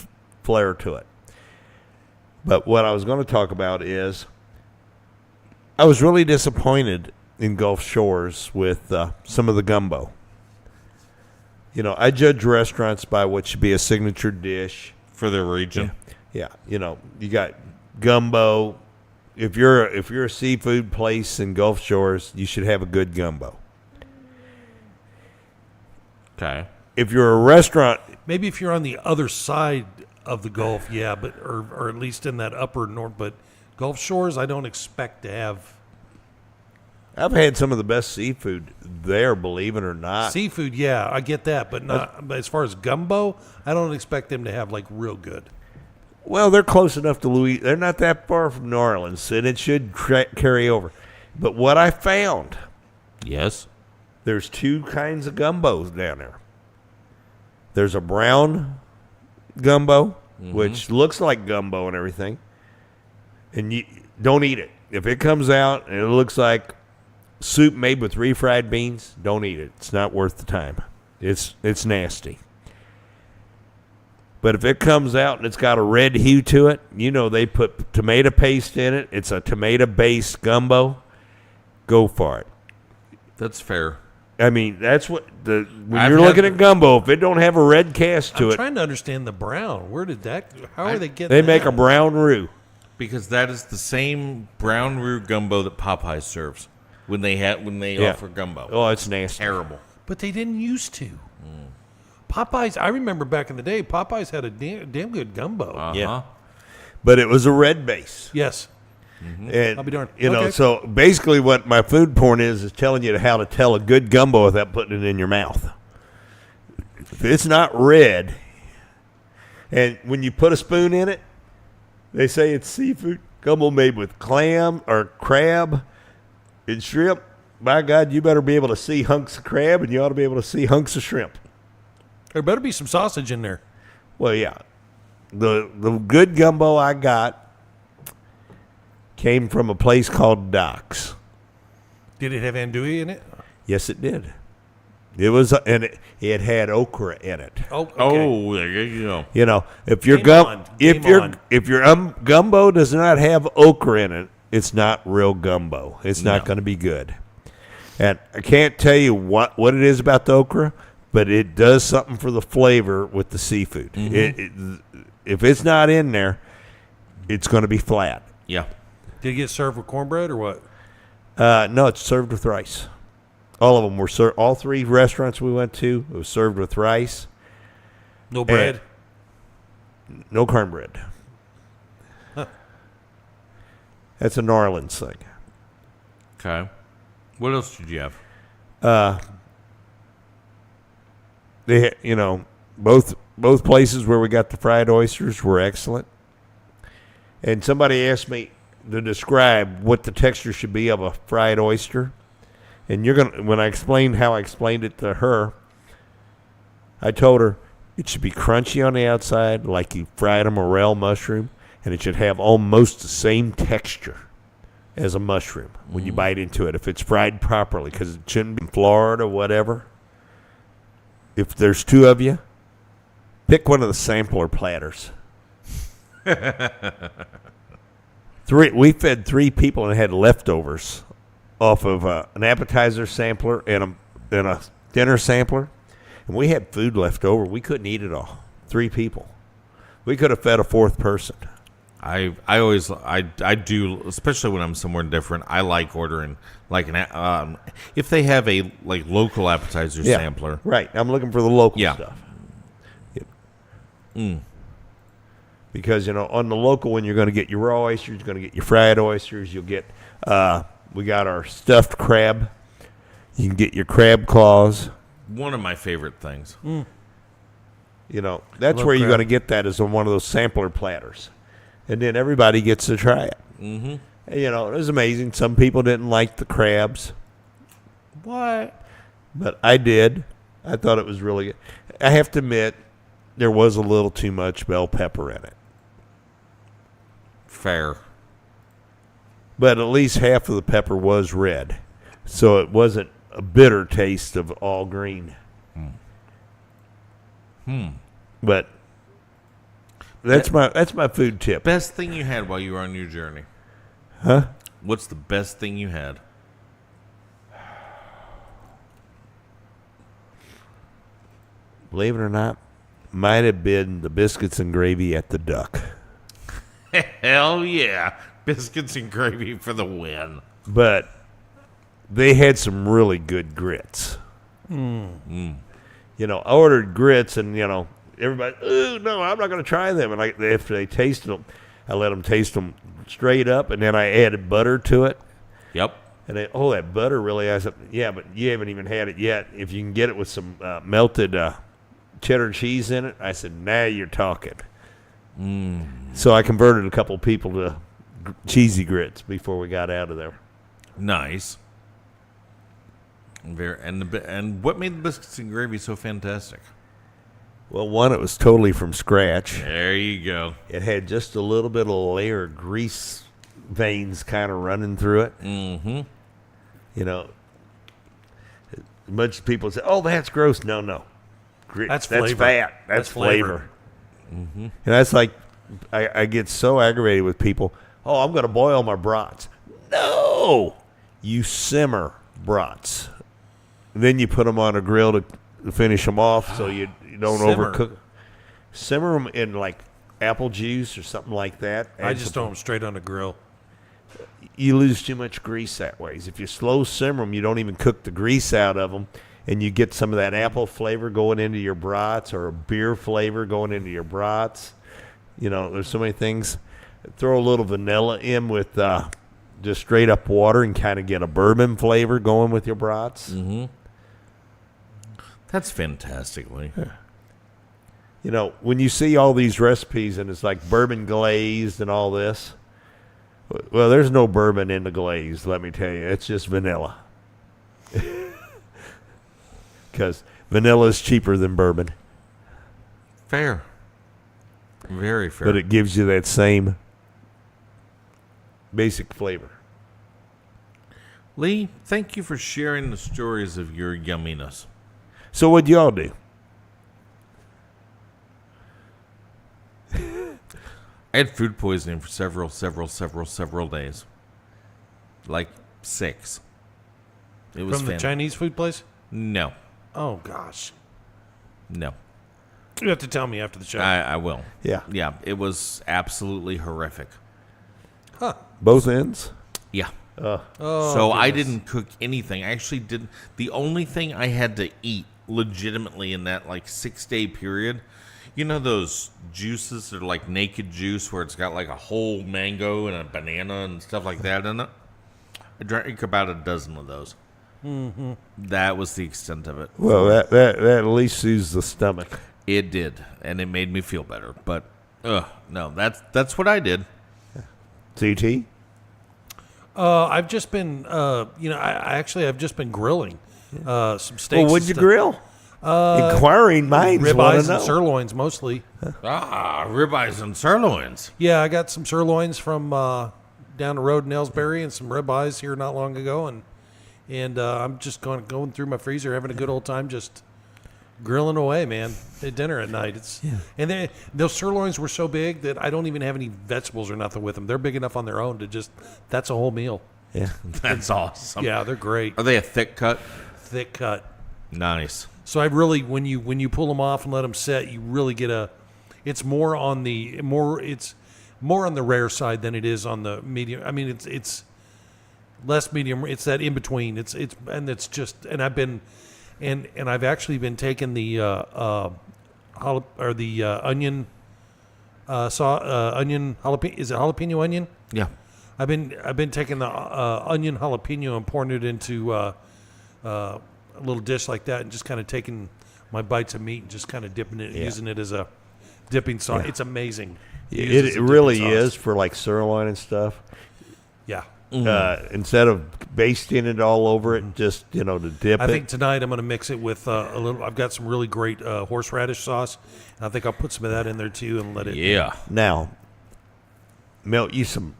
[SPEAKER 1] flair to it. But what I was going to talk about is I was really disappointed in Gulf Shores with some of the gumbo. I judge restaurants by what should be a signature dish.
[SPEAKER 2] For their region.
[SPEAKER 1] Yeah. You got gumbo. If you're a seafood place in Gulf Shores, you should have a good gumbo.
[SPEAKER 2] Okay.
[SPEAKER 1] If you're a restaurant...
[SPEAKER 3] Maybe if you're on the other side of the Gulf, yeah, but or at least in that upper north. But Gulf Shores, I don't expect to have.
[SPEAKER 1] I've had some of the best seafood there, believe it or not.
[SPEAKER 3] Seafood, yeah, I get that, but not. But as far as gumbo, I don't expect them to have like real good.
[SPEAKER 1] Well, they're close enough to Louis. They're not that far from New Orleans, and it should carry over. But what I found,
[SPEAKER 2] yes,
[SPEAKER 1] there's two kinds of gumbos down there. There's a brown gumbo, which looks like gumbo and everything, and you don't eat it. If it comes out and it looks like soup made with refried beans, don't eat it. It's not worth the time. It's nasty. But if it comes out and it's got a red hue to it, they put tomato paste in it. It's a tomato-based gumbo. Go for it.
[SPEAKER 2] that's fair.
[SPEAKER 1] I mean, that's what when you're looking at gumbo, if it don't have a red cast to
[SPEAKER 3] I'm
[SPEAKER 1] it,
[SPEAKER 3] trying to understand the brown. Where did that? How are they getting?
[SPEAKER 1] they
[SPEAKER 3] that?
[SPEAKER 1] make a brown roux.
[SPEAKER 2] Because that is the same brown roux gumbo that Popeyes serves when they offer gumbo.
[SPEAKER 1] Oh, it's nasty.
[SPEAKER 2] Terrible.
[SPEAKER 3] But they didn't used to. Popeyes. I remember back in the day, Popeyes had a damn good gumbo.
[SPEAKER 2] Uh-huh.
[SPEAKER 1] Yeah. But it was a red base.
[SPEAKER 3] Yes.
[SPEAKER 1] And,
[SPEAKER 3] I'll be darned.
[SPEAKER 1] know,
[SPEAKER 3] Okay.
[SPEAKER 1] so basically what my food porn is telling you how to tell a good gumbo without putting it in your mouth. If it's not red, and when you put a spoon in it, they say it's seafood gumbo made with clam or crab and shrimp. By God, you better be able to see hunks of crab, and you ought to be able to see hunks of shrimp.
[SPEAKER 3] There better be some sausage in there.
[SPEAKER 1] Well, yeah. The good gumbo I got came from a place called Doc's.
[SPEAKER 3] Did it have andouille in it?
[SPEAKER 1] Yes, it did. It was, and it had okra in it.
[SPEAKER 3] Oh, okay.
[SPEAKER 2] Oh, there you go.
[SPEAKER 1] You know, if your
[SPEAKER 3] Game on. Game on.
[SPEAKER 1] if your gumbo does not have okra in it, it's not real gumbo. It's not going to be good. And I can't tell you what it is about the okra, but it does something for the flavor with the seafood. If it's not in there, it's going to be flat.
[SPEAKER 2] Yeah.
[SPEAKER 3] Did it get served with cornbread or what?
[SPEAKER 1] No, it's served with rice. All of them were served. All three restaurants we went to, it was served with rice.
[SPEAKER 3] No bread?
[SPEAKER 1] No cornbread.
[SPEAKER 3] Huh.
[SPEAKER 1] That's a New Orleans thing.
[SPEAKER 2] Okay. What else did you have?
[SPEAKER 1] They, both places where we got the fried oysters were excellent. And somebody asked me to describe what the texture should be of a fried oyster. And when I explained how I explained it to her, I told her it should be crunchy on the outside, like you fried a morel mushroom, and it should have almost the same texture as a mushroom when you bite into it, if it's fried properly, because it shouldn't be in Florida or whatever. If there's two of you, pick one of the sampler platters. We fed 3 people and had leftovers off of an appetizer sampler and a dinner sampler, and we had food left over. We couldn't eat it all. 3 people. We could have fed a 4th person.
[SPEAKER 2] I do, especially when I'm somewhere different. I like ordering like if they have a like local appetizer sampler.
[SPEAKER 1] Right. I'm looking for the local
[SPEAKER 2] Yeah.
[SPEAKER 1] stuff. Yep. Because on the local one, you're going to get your raw oysters, you're going to get your fried oysters. You'll get we got our stuffed crab. You can get your crab claws.
[SPEAKER 2] One of my favorite things.
[SPEAKER 1] That's
[SPEAKER 3] Love
[SPEAKER 1] where you're
[SPEAKER 3] crab.
[SPEAKER 1] going to get that is on one of those sampler platters. And then everybody gets to try it.
[SPEAKER 2] Mm-hmm.
[SPEAKER 1] And, it was amazing. Some people didn't like the crabs.
[SPEAKER 2] What?
[SPEAKER 1] But I did. I thought it was really good. I have to admit, there was a little too much bell pepper in it.
[SPEAKER 2] Fair.
[SPEAKER 1] But at least half of the pepper was red. So it wasn't a bitter taste of all green. But that's my food tip.
[SPEAKER 2] Best thing you had while you were on your journey?
[SPEAKER 1] Huh?
[SPEAKER 2] What's the best thing you had?
[SPEAKER 1] Believe it or not, might have been the biscuits and gravy at the Duck.
[SPEAKER 2] Hell yeah. Biscuits and gravy for the win.
[SPEAKER 1] But they had some really good grits. I ordered grits, and everybody, oh no, I'm not going to try them. And after they tasted them, I let them taste them straight up, and then I added butter to it.
[SPEAKER 2] Yep.
[SPEAKER 1] And that butter really, I said, yeah, but you haven't even had it yet. If you can get it with some melted cheddar cheese in it, I said, now you're talking. So I converted a couple people to cheesy grits before we got out of there.
[SPEAKER 2] Nice. And what made the biscuits and gravy so fantastic?
[SPEAKER 1] Well, one, it was totally from scratch.
[SPEAKER 2] There you go.
[SPEAKER 1] It had just a little bit of layer of grease veins kind of running through it.
[SPEAKER 2] Mm-hmm.
[SPEAKER 1] A bunch of people say, oh, that's gross. No.
[SPEAKER 3] That's
[SPEAKER 1] That's
[SPEAKER 3] flavor.
[SPEAKER 1] fat. That's flavor. Mm-hmm. And that's like, I get so aggravated with people. Oh, I'm going to boil my brats. No! You simmer brats. Then you put them on a grill to finish them off so you don't
[SPEAKER 3] Simmer.
[SPEAKER 1] overcook. Simmer them in like apple juice or something like that.
[SPEAKER 3] I just throw them straight on the grill.
[SPEAKER 1] You lose too much grease that way. If you slow simmer them, you don't even cook the grease out of them, and you get some of that apple flavor going into your brats or a beer flavor going into your brats. There's so many things. Throw a little vanilla in with just straight up water and kind of get a bourbon flavor going with your brats.
[SPEAKER 2] Mm-hmm. That's fantastic, Lee.
[SPEAKER 1] When you see all these recipes and it's like bourbon glazed and all this, well, there's no bourbon in the glaze, let me tell you. It's just vanilla. Because vanilla is cheaper than bourbon.
[SPEAKER 2] Fair. Very fair.
[SPEAKER 1] But it gives you that same basic flavor.
[SPEAKER 2] Lee, thank you for sharing the stories of your yumminess.
[SPEAKER 1] So what'd y'all do?
[SPEAKER 2] I had food poisoning for several days. Like 6. It was
[SPEAKER 3] From the Chinese food place?
[SPEAKER 2] No.
[SPEAKER 3] Oh, gosh.
[SPEAKER 2] No.
[SPEAKER 3] You have to tell me after the show.
[SPEAKER 2] I will.
[SPEAKER 1] Yeah.
[SPEAKER 2] Yeah, it was absolutely horrific.
[SPEAKER 3] Huh.
[SPEAKER 1] Both ends?
[SPEAKER 2] Yeah.
[SPEAKER 3] Oh,
[SPEAKER 2] So I
[SPEAKER 3] goodness.
[SPEAKER 2] didn't cook anything. I actually didn't. The only thing I had to eat legitimately in that 6-day period, those juices that are like naked juice where it's got like a whole mango and a banana and stuff like that in it? I drank about a dozen of those. Mm-hmm. That was the extent of it.
[SPEAKER 1] Well, that at least soothes the stomach.
[SPEAKER 2] It did, and it made me feel better. But no, that's what I did.
[SPEAKER 1] CT?
[SPEAKER 3] I've just been, I've just been grilling some steaks.
[SPEAKER 1] Well, what'd you grill? Inquiring minds want
[SPEAKER 3] Ribeyes
[SPEAKER 1] to know.
[SPEAKER 3] and sirloins mostly.
[SPEAKER 2] Ribeyes and sirloins.
[SPEAKER 3] Yeah, I got some sirloins from down down the road in Ellsbury and some ribeyes here not long ago, and I'm just going through my freezer, having a good old time, just grilling away, man, at dinner at night. And those sirloins were so big that I don't even have any vegetables or nothing with them. They're big enough on their own to that's a whole meal.
[SPEAKER 1] Yeah.
[SPEAKER 2] That's awesome.
[SPEAKER 3] Yeah, they're great.
[SPEAKER 2] Are they a thick cut?
[SPEAKER 3] Thick cut.
[SPEAKER 2] Nice.
[SPEAKER 3] So I really, when you pull them off and let them set, you really get it's more on the rare side than it is on the medium. I mean, it's less medium. It's that in between. And I've actually been taking the onion jalapeno. Is it jalapeno onion?
[SPEAKER 2] Yeah.
[SPEAKER 3] I've been taking the onion jalapeno and pouring it into a little dish like that, and just kind of taking my bites of meat and just kind of dipping it, using it as a dipping sauce. Yeah. It's amazing.
[SPEAKER 1] It really is for like sirloin and stuff.
[SPEAKER 3] Yeah.
[SPEAKER 1] Instead of basting it all over it, just to dip it.
[SPEAKER 3] I think tonight I'm going to mix it with a little. I've got some really great horseradish sauce, and I think I'll put some of that in there too and let it.
[SPEAKER 2] Yeah.
[SPEAKER 1] Now, melt you some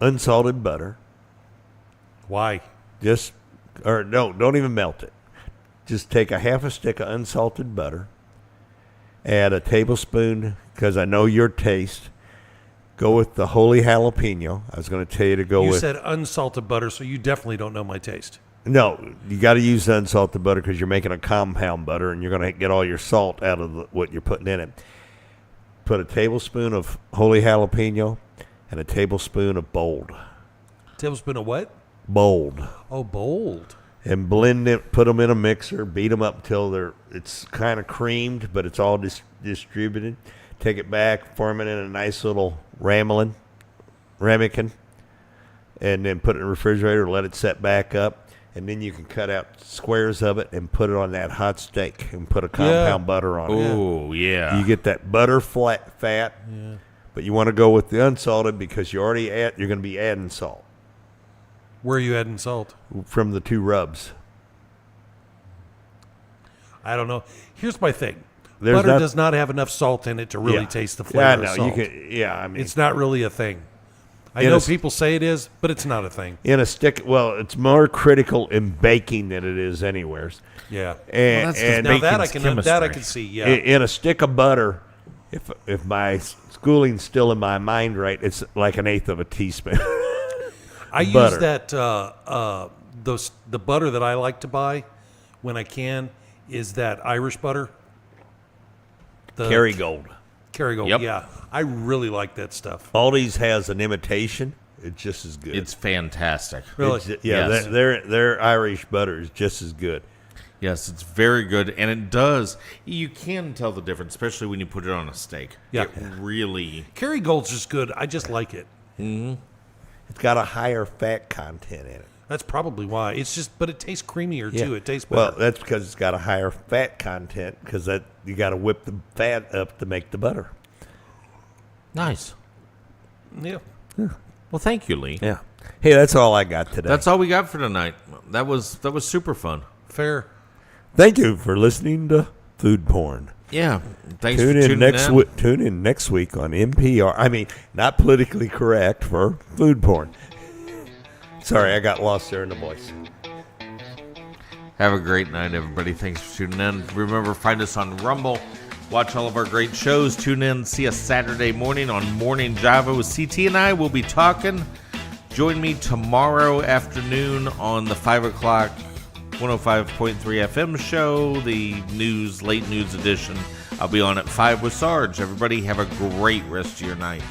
[SPEAKER 1] unsalted butter.
[SPEAKER 3] Why?
[SPEAKER 1] Don't even melt it. Just take a half a stick of unsalted butter. Add a tablespoon, because I know your taste. Go with the holy jalapeno. I was going to tell you to go with.
[SPEAKER 3] You said unsalted butter, so you definitely don't know my taste.
[SPEAKER 1] No, you got to use the unsalted butter because you're making a compound butter, and you're going to get all your salt out of what you're putting in it. Put a tablespoon of holy jalapeno and a tablespoon of bold.
[SPEAKER 3] Tablespoon of what?
[SPEAKER 1] Bold.
[SPEAKER 3] Oh, bold.
[SPEAKER 1] And blend it. Put them in a mixer. Beat them up until it's kind of creamed, but it's all distributed. Take it back, form it in a nice little ramekin, and then put it in the refrigerator, let it set back up, and then you can cut out squares of it and put it on that hot steak and put a compound butter on it.
[SPEAKER 2] Oh, yeah.
[SPEAKER 1] You get that butter fat, but you want to go with the unsalted because you're going to be adding salt.
[SPEAKER 3] Where are you adding salt?
[SPEAKER 1] From the two rubs.
[SPEAKER 3] I don't know. Here's my thing. Butter does not have enough salt in it to really taste the flavor of salt.
[SPEAKER 1] It's
[SPEAKER 3] not really a thing. I know people say it is, but it's not a thing.
[SPEAKER 1] In a stick, it's more critical in baking than it is anywhere.
[SPEAKER 3] Yeah.
[SPEAKER 1] And
[SPEAKER 3] that I can see, yeah.
[SPEAKER 1] In a stick of butter, if my schooling's still in my mind right, it's like 1/8 of a teaspoon.
[SPEAKER 3] I use that, the butter that I like to buy when I can is that Irish butter.
[SPEAKER 1] Kerrygold.
[SPEAKER 3] Kerrygold,
[SPEAKER 2] yep.
[SPEAKER 3] Yeah. I really like that stuff.
[SPEAKER 1] Aldi's has an imitation. It's just as good.
[SPEAKER 2] It's fantastic.
[SPEAKER 3] Really?
[SPEAKER 2] Yes.
[SPEAKER 1] Their Irish butter is just as good.
[SPEAKER 2] Yes, it's very good, and it does. You can tell the difference, especially when you put it on a steak.
[SPEAKER 3] Yeah.
[SPEAKER 2] It really.
[SPEAKER 3] Kerrygold's just good. I just like it.
[SPEAKER 2] Mm-hmm.
[SPEAKER 1] It's got a higher fat content in it.
[SPEAKER 3] That's probably why. But it tastes creamier too. It tastes better.
[SPEAKER 1] Well, that's because it's got a higher fat content because you got to whip the fat up to make the butter.
[SPEAKER 2] Nice.
[SPEAKER 3] Yeah.
[SPEAKER 2] Well, thank you, Lee.
[SPEAKER 1] Yeah. Hey, that's all I got today.
[SPEAKER 2] That's all we got for tonight. That was super fun.
[SPEAKER 3] Fair.
[SPEAKER 1] Thank you for listening to Food Porn.
[SPEAKER 2] Yeah. Thanks
[SPEAKER 1] Tune
[SPEAKER 2] for tuning in.
[SPEAKER 1] Tune in next week on NPR. I mean, not politically correct for Food Porn. Sorry, I got lost there in the voice.
[SPEAKER 2] Have a great night, everybody. Thanks for tuning in. Remember, find us on Rumble. Watch all of our great shows. Tune in. See us Saturday morning on Morning Java with CT and I. We'll be talking. Join me tomorrow afternoon on the 5 o'clock 105.3 FM show, the late news edition. I'll be on at 5 with Sarge. Everybody have a great rest of your night.